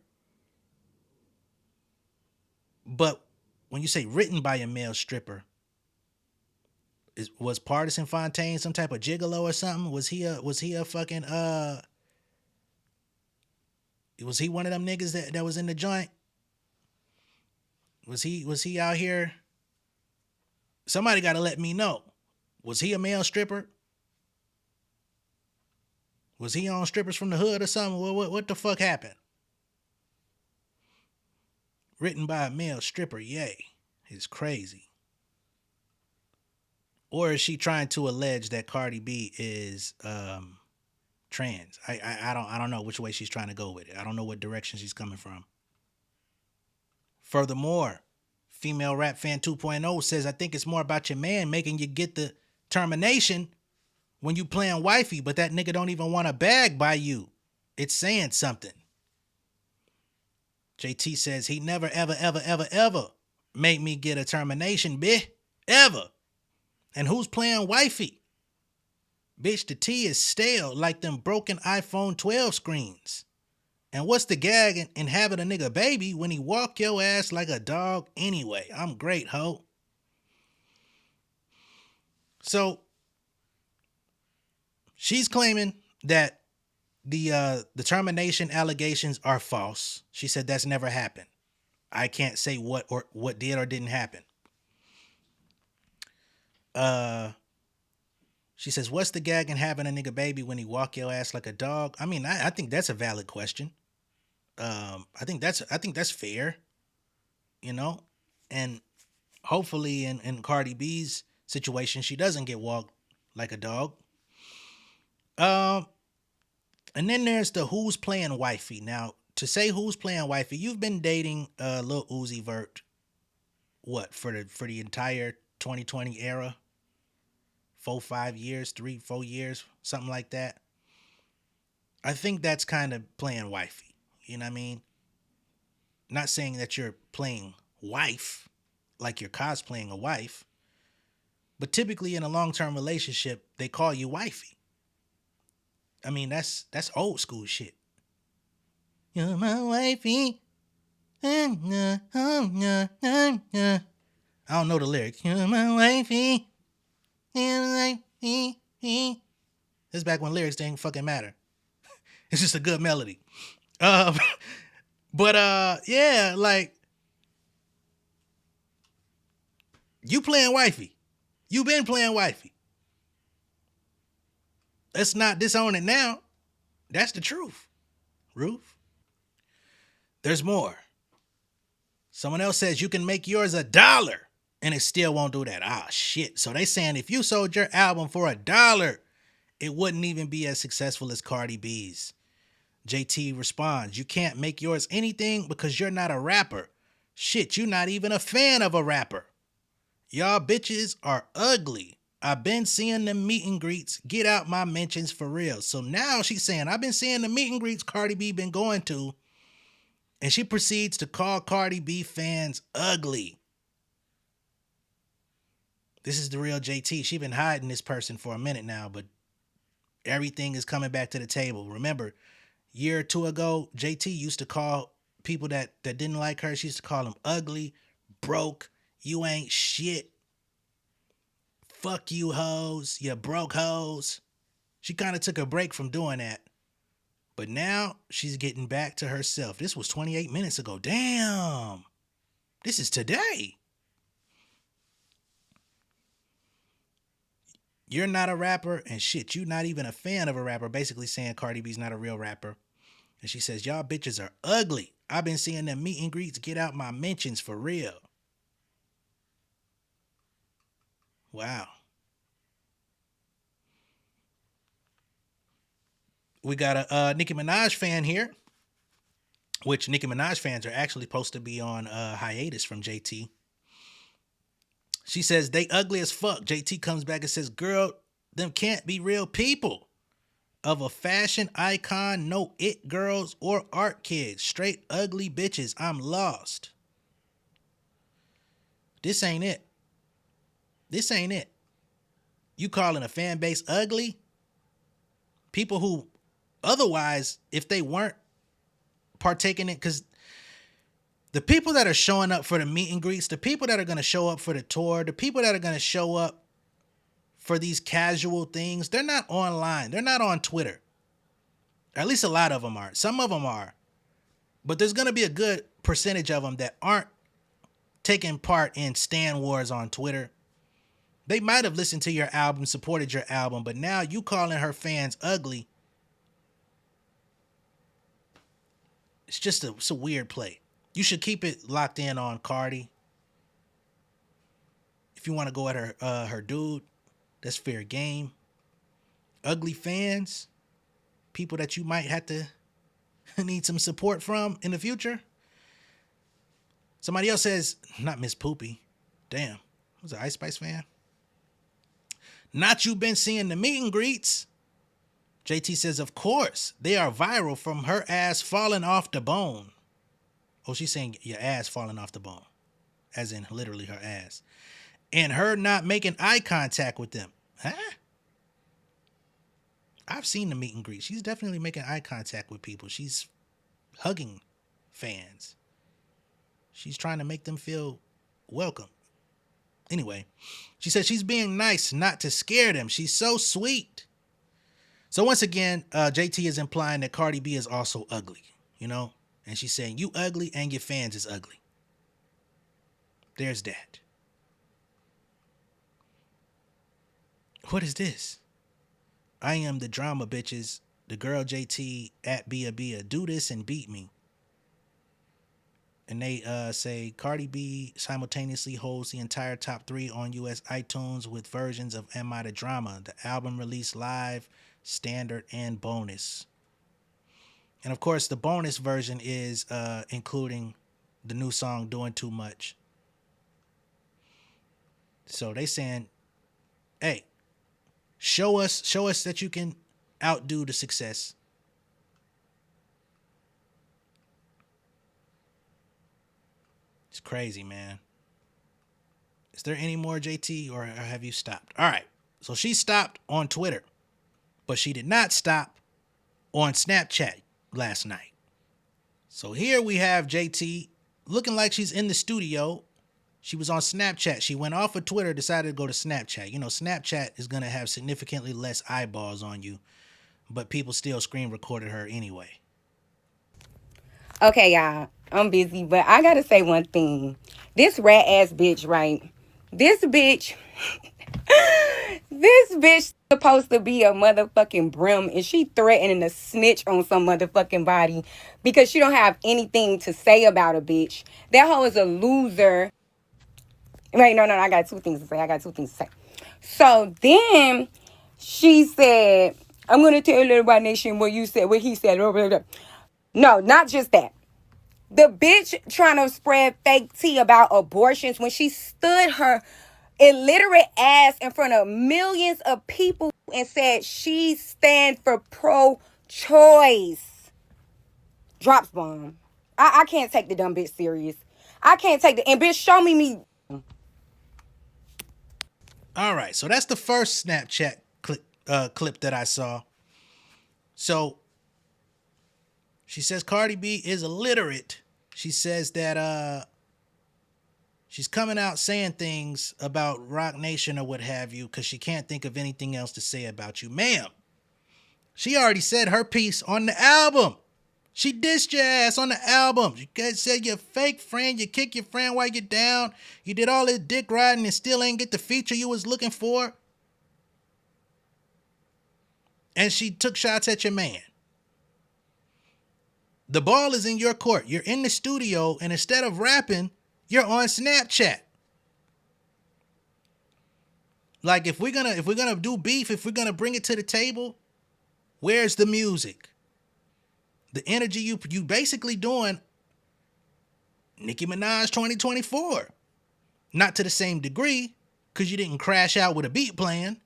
But when you say written by a male stripper, was Partisan Fontaine some type of gigolo or something? Was he a fucking was he one of them niggas that was in the joint? Was he out here? Somebody got to let me know. Was he a male stripper? Was he on Strippers from the Hood or something? What the fuck happened? Written by a male stripper, yay. It's crazy. Or is she trying to allege that Cardi B is trans? I don't know which way she's trying to go with it. I don't know what direction she's coming from. Furthermore, Female Rap Fan 2.0 says, I think it's more about your man making you get the termination when you playing wifey, but that nigga don't even want a bag by you. It's saying something. JT says he never, ever, ever, ever, ever made me get a termination, bitch. Ever. And who's playing wifey? Bitch, the tea is stale like them broken iPhone 12 screens. And what's the gag in having a nigga baby when he walk your ass like a dog anyway? I'm great, ho. So she's claiming that the termination allegations are false. She said that's never happened. I can't say what did or didn't happen. She says, what's the gag in having a nigga baby when he walk your ass like a dog? I mean, I think that's a valid question. I think that's fair, you know, and hopefully in Cardi B's situation, she doesn't get walked like a dog. And then there's the who's playing wifey. Now, to say who's playing wifey, you've been dating Lil Uzi Vert, what, for the entire 2020 era? 4 years, something like that. I think that's kind of playing wifey. You know what I mean? Not saying that you're playing wife, like you're cosplaying a wife, but typically in a long-term relationship, they call you wifey. I mean, that's old school shit. You're my wifey. I don't know the lyrics. You're my wifey. It's back when lyrics didn't fucking matter. It's just a good melody. Yeah, like, you playing wifey. You been playing wifey. Let's not disown it now. That's the truth. Roof. There's more. Someone else says you can make yours $1 and it still won't do that. Ah, shit. So they saying if you sold your album for $1, it wouldn't even be as successful as Cardi B's. JT responds, you can't make yours anything because you're not a rapper. Shit, you're not even a fan of a rapper. Y'all bitches are ugly. I've been seeing the meet and greets. Get out my mentions for real. So now she's saying, I've been seeing the meet and greets Cardi B been going to. And she proceeds to call Cardi B fans ugly. This is the real JT. She's been hiding this person for a minute now, but everything is coming back to the table. Remember, year or two ago, JT used to call people that didn't like her, she used to call them ugly, broke, you ain't shit. Fuck you hoes, you broke hoes. She kind of took a break from doing that. But now she's getting back to herself. This was 28 minutes ago. Damn. This is today. You're not a rapper and shit, you're not even a fan of a rapper. Basically saying Cardi B's not a real rapper. And she says, y'all bitches are ugly. I've been seeing them meet and greets. Get out my mentions for real. Wow. We got a Nicki Minaj fan here, which Nicki Minaj fans are actually supposed to be on hiatus from JT. She says, they ugly as fuck. JT comes back and says, girl, them can't be real people. Of a fashion icon, no it girls or art kids. Straight ugly bitches. I'm lost. This ain't it. This ain't it. You calling a fan base ugly? People who otherwise, if they weren't partaking in, because the people that are showing up for the meet and greets, the people that are going to show up for the tour, the people that are going to show up for these casual things, they're not online. They're not on Twitter. Or at least a lot of them aren't. Some of them are. But there's going to be a good percentage of them that aren't taking part in Stan Wars on Twitter. They might have listened to your album, supported your album, but now you calling her fans ugly. It's a weird play. You should keep it locked in on Cardi. If you want to go at her dude, that's fair game. Ugly fans, people that you might have to need some support from in the future. Somebody else says, not Miss Poopy. Damn, was an Ice Spice fan. Not you been seeing the meet and greets. JT says, of course, they are viral from her ass falling off the bone. Oh, she's saying your ass falling off the bone, as in literally her ass. And her not making eye contact with them. Huh? I've seen the meet and greet. She's definitely making eye contact with people. She's hugging fans. She's trying to make them feel welcome. Anyway, she said she's being nice not to scare them. She's so sweet. So once again, JT is implying that Cardi B is also ugly, you know? And she's saying you ugly and your fans is ugly. There's that. What is this? I am the drama bitches. The girl JT at Bia Bia. Do this and beat me. And they say Cardi B simultaneously holds the entire top 3 on US iTunes with versions of Am I the Drama, the album released live, standard, and bonus. And of course, the bonus version is including the new song Doing Too Much. So they saying, hey, show us that you can outdo the success. It's crazy, man. Is there any more, JT, or have you stopped? All right. So she stopped on Twitter, but she did not stop on Snapchat last night. So here we have JT looking like she's in the studio. She was on Snapchat. She went off of Twitter, decided to go to Snapchat. You know, Snapchat is going to have significantly less eyeballs on you, but people still screen recorded her anyway. Okay, y'all, I'm busy, but I gotta say one thing. This rat ass bitch, right? This bitch supposed to be a motherfucking brim, and she threatening to snitch on some motherfucking body because she don't have anything to say about a bitch. That hoe is a loser. Wait, no, I got two things to say. So then she said, I'm gonna tell everybody nation what he said. No, not just that. The bitch trying to spread fake tea about abortions when she stood her illiterate ass in front of millions of people and said she stand for pro-choice. Drops bomb. I can't take the dumb bitch serious. I can't take the... And bitch, show me... All right, so that's the first Snapchat clip that I saw. So she says Cardi B is illiterate. She says that she's coming out saying things about Rock Nation or what have you because she can't think of anything else to say about you. Ma'am, she already said her piece on the album. She dissed your ass on the album. You guys said you're a fake friend. You kick your friend while you're down. You did all this dick riding and still ain't get the feature you was looking for. And she took shots at your man. The ball is in your court. You're in the studio, and instead of rapping, you're on Snapchat. Like if we're gonna do beef, if we're gonna bring it to the table, where's the music? The energy you basically doing Nicki Minaj 2024. Not to the same degree, because you didn't crash out with a beat playing.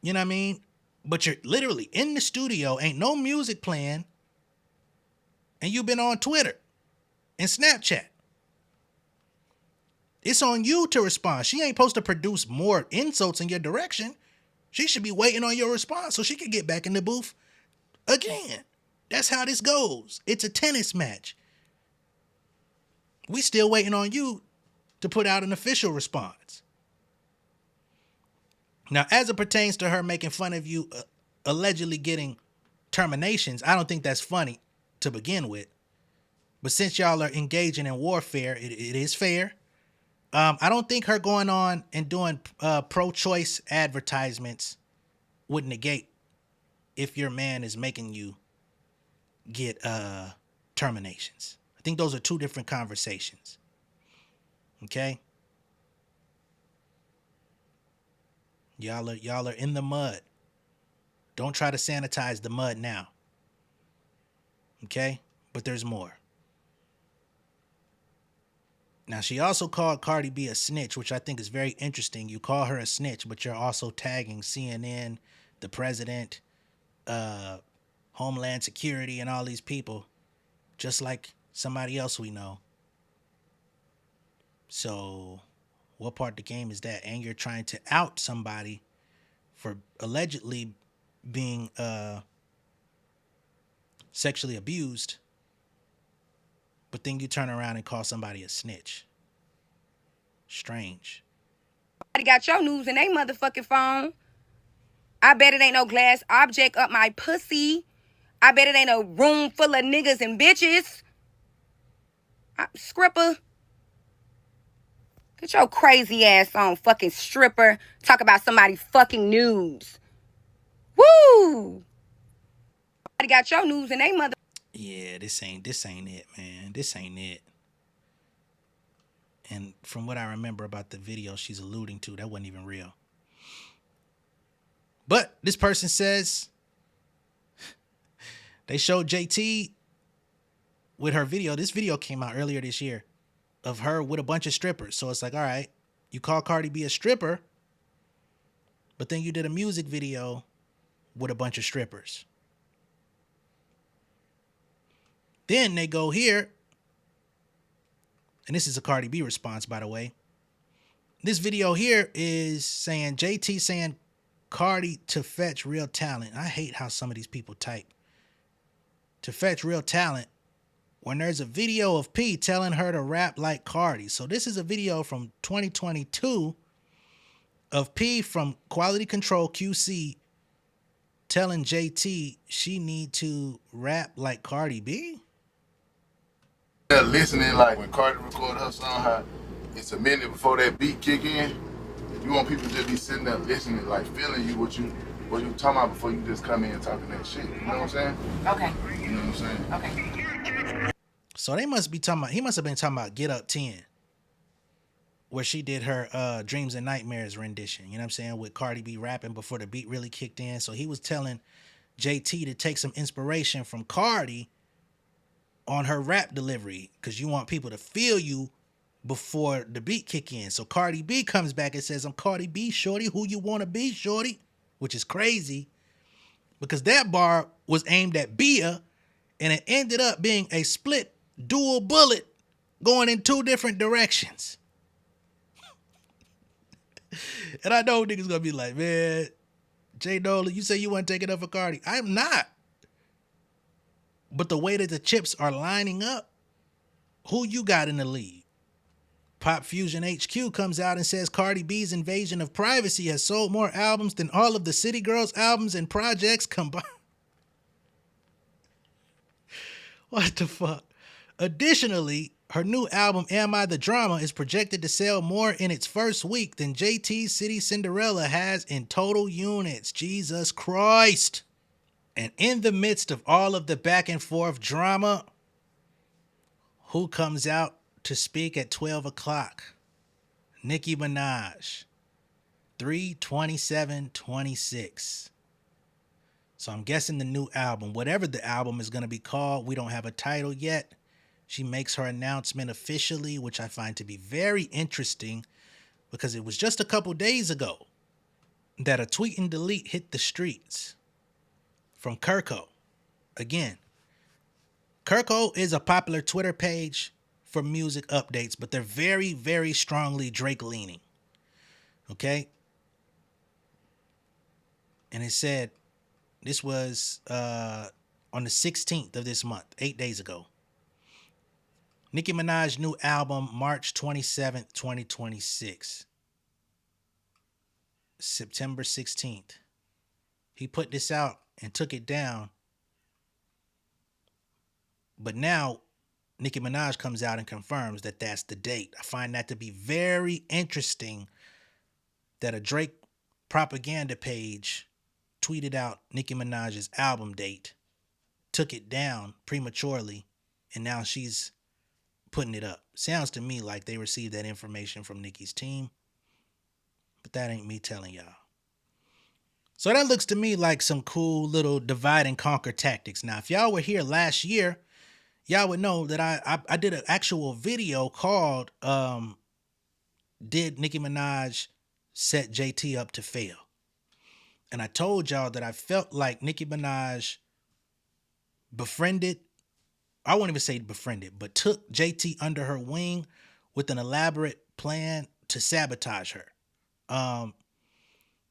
You know what I mean? But you're literally in the studio, ain't no music playing, and you've been on Twitter and Snapchat. It's on you to respond. She ain't supposed to produce more insults in your direction. She should be waiting on your response so she can get back in the booth again. That's how this goes. It's a tennis match. We still waiting on you to put out an official response. Now, as it pertains to her making fun of you allegedly getting terminations, I don't think that's funny to begin with. But since y'all are engaging in warfare, it is fair. I don't think her going on and doing pro-choice advertisements would negate if your man is making you get terminations. I think those are two different conversations. Okay? Y'all are in the mud. Don't try to sanitize the mud now. Okay? But there's more. Now, she also called Cardi B a snitch, which I think is very interesting. You call her a snitch, but you're also tagging CNN, the president, Homeland Security, and all these people, just like somebody else we know. So, what part of the game is that? And you're trying to out somebody for allegedly being sexually abused, but then you turn around and call somebody a snitch. Strange. Got your news in they motherfucking phone. I bet it ain't no glass object up my pussy. I bet it ain't a room full of niggas and bitches. Scripper. Get your crazy ass on, fucking stripper. Talk about somebody fucking news. Woo! Got your news in they mother. Yeah, this ain't it, man. This ain't it. And from what I remember about the video she's alluding to, that wasn't even real. But this person says they showed JT with her video. This video came out earlier this year of her with a bunch of strippers. So it's like, all right, you call Cardi B a stripper, but then you did a music video with a bunch of strippers. Then they go here, and this is a Cardi B response, by the way. This video here is saying, JT saying Cardi to fetch real talent. I hate how some of these people type. To fetch real talent when there's a video of P telling her to rap like Cardi. So this is a video from 2022 of P from Quality Control QC telling JT she need to rap like Cardi B. Listening, like when Cardi recorded her song, how it's a minute before that beat kick in. You want people to just be sitting there listening, like feeling you what you talking about before you just come in talking that shit. You know what I'm saying? Okay. You know what I'm saying? Okay. So they must be talking about, he must have been talking about Get Up 10, where she did her Dreams and Nightmares rendition, you know what I'm saying, with Cardi B rapping before the beat really kicked in. So he was telling JT to take some inspiration from Cardi on her rap delivery, because you want people to feel you before the beat kick in. So Cardi B comes back and says, I'm Cardi B, shorty, who you want to be, shorty, which is crazy because that bar was aimed at Bia and it ended up being a split dual bullet going in two different directions. And I know niggas gonna be like, man, J Nolan, you say you want to take it up for Cardi. I'm not. But the way that the chips are lining up, who you got in the lead? Pop Fusion HQ comes out and says Cardi B's Invasion of Privacy has sold more albums than all of the City Girls albums and projects combined. What the fuck? Additionally, her new album, Am I the Drama, is projected to sell more in its first week than JT's City Cinderella has in total units. Jesus Christ. And in the midst of all of the back and forth drama, who comes out to speak at 12 o'clock? Nicki Minaj. 3/27/26. So I'm guessing the new album, whatever the album is going to be called, we don't have a title yet. She makes her announcement officially, which I find to be very interesting because it was just a couple days ago that a tweet and delete hit the streets from Kirko. Again, Kirko is a popular Twitter page for music updates, but they're very, very strongly Drake leaning. Okay? And it said, this was on the 16th of this month, 8 days ago. Nicki Minaj new album, March 27th, 2026. September 16th. He put this out and took it down. But now Nicki Minaj comes out and confirms that that's the date. I find that to be very interesting that a Drake propaganda page tweeted out Nicki Minaj's album date, took it down prematurely, and now she's putting it up. Sounds to me like they received that information from Nicki's team, but that ain't me telling y'all. So that looks to me like some cool little divide and conquer tactics. Now, if y'all were here last year, y'all would know that I did an actual video called Did Nicki Minaj Set JT Up to Fail? And I told y'all that I felt like Nicki Minaj befriended I won't even say befriended, but took JT under her wing with an elaborate plan to sabotage her.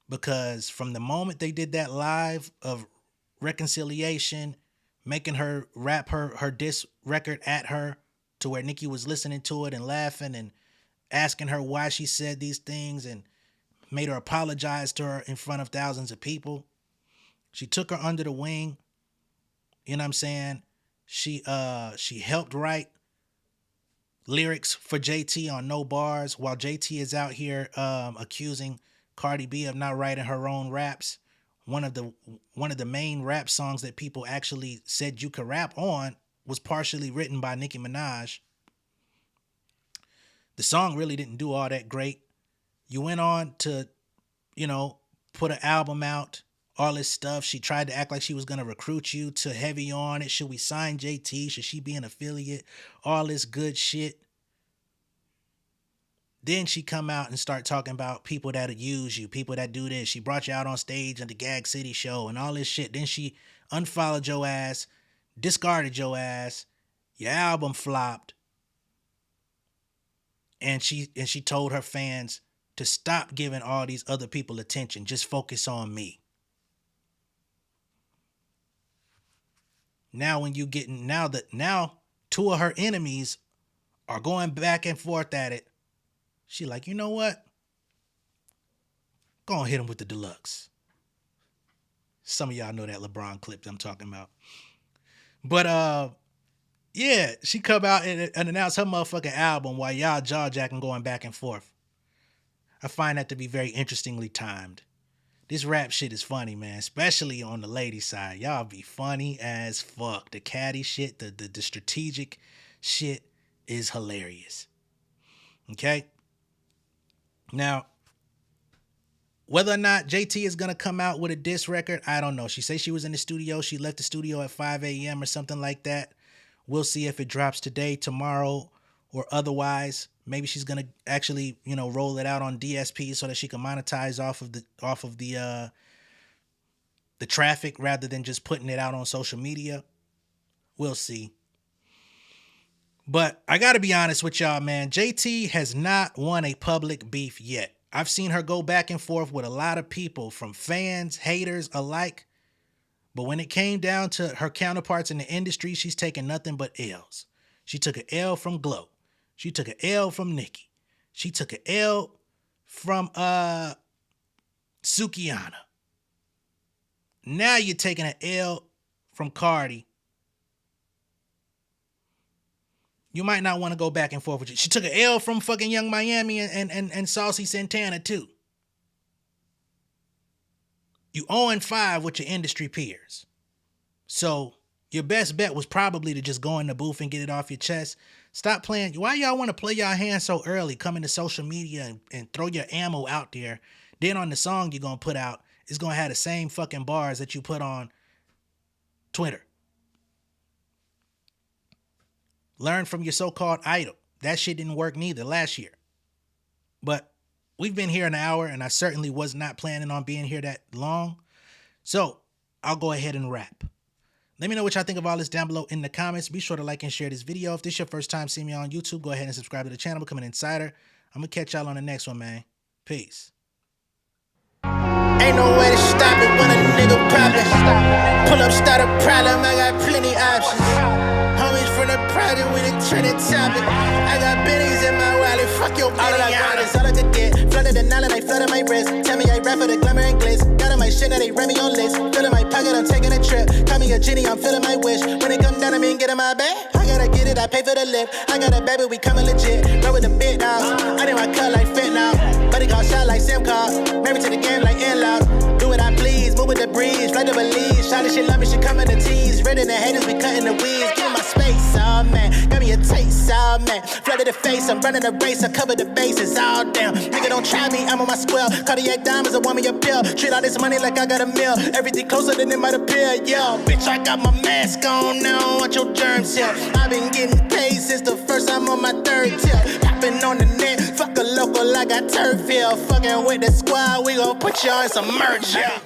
Because from the moment they did that live of reconciliation, making her rap her diss record at her to where Nicki was listening to it and laughing and asking her why she said these things and made her apologize to her in front of thousands of people. She took her under the wing. You know what I'm saying? She helped write lyrics for JT on No Bars while JT is out here accusing Cardi B of not writing her own raps. One of the main rap songs that people actually said you could rap on was partially written by Nicki Minaj. The song really didn't do all that great. You went on to, put an album out, all this stuff. She tried to act like she was going to recruit you to heavy on it. Should we sign JT? Should she be an affiliate? All this good shit. Then she come out and start talking about people that'll use you, people that do this. She brought you out on stage at the Gag City show and all this shit. Then she unfollowed your ass, discarded your ass. Your album flopped. And she told her fans to stop giving all these other people attention. Just focus on me. Now now two of her enemies are going back and forth at it. She like, you know what? Go and hit him with the deluxe. Some of y'all know that LeBron clip that I'm talking about. But yeah, she come out and announce her motherfucking album while y'all jaw-jacking going back and forth. I find that to be very interestingly timed. This rap shit is funny, man, especially on the lady side. Y'all be funny as fuck. The catty shit, the strategic shit is hilarious. Okay? Now, whether or not JT is going to come out with a diss record, I don't know. She says she was in the studio. She left the studio at 5 a.m. or something like that. We'll see if it drops today, tomorrow, or otherwise. Maybe she's going to actually, roll it out on DSP so that she can monetize off of the traffic rather than just putting it out on social media. We'll see. But I got to be honest with y'all, man. JT has not won a public beef yet. I've seen her go back and forth with a lot of people, from fans, haters alike. But when it came down to her counterparts in the industry, she's taken nothing but L's. She took an L from Glow. She took an L from Nicki. She took an L from Sukiana. Now you're taking an L from Cardi. You might not want to go back and forth with you. She took an L from fucking Young Miami and Saucy Santana too. You 0-5 with your industry peers. So your best bet was probably to just go in the booth and get it off your chest. Stop playing. Why y'all want to play y'all hand so early? Come into social media and throw your ammo out there. Then on the song you're going to put out, it's going to have the same fucking bars that you put on Twitter. Learn from your so-called idol. That shit didn't work neither last year. But we've been here an hour, and I certainly was not planning on being here that long. So I'll go ahead and wrap. Let me know what y'all think of all this down below in the comments. Be sure to like and share this video. If this is your first time seeing me on YouTube, go ahead and subscribe to the channel. Become an insider. I'm going to catch y'all on the next one, man. Peace. Ain't no way to stop it when a nigga poppin'. Pull up, start a problem, I got plenty options. Homies from the project with a trending topic. I got bennies in my wallet, fuck your all I got is all I could get. Flooded the knowledge, I flooded my wrist. Tell me I rap for the glamour and glitz. Got on my shit, now they ran me on list. Filling my pocket, I'm taking a trip. Call me a genie, I'm filling my wish. When it come down to me and get in my bag, I gotta get it, I pay for the lift. I got a baby, we coming legit. Roll with the big dogs. I need my cut like fit now. Buddy got shot like Sam Carr. Married to the game like in-laws. Do what I please, move with the breeze. Fly to believe. Shawty, she love me, she coming to tease. Ready the haters, we cutting the weeds. Give my space, oh man. Got me a taste, oh man. Flood to the face, I'm running a race. I cover the bases, all down. Nigga, don't try me, I'm on my square. Cardiac diamonds, a woman, your pill. Treat all this money like I got a meal. Everything closer than it might appear, yo. Bitch, I got my mask on now. Watch your germs here. I've been getting paid since the first time on my third tip. Popping on the net, fuck a local, I got turf here. Fucking with the squad, we gon' put y'all in some merch, yeah.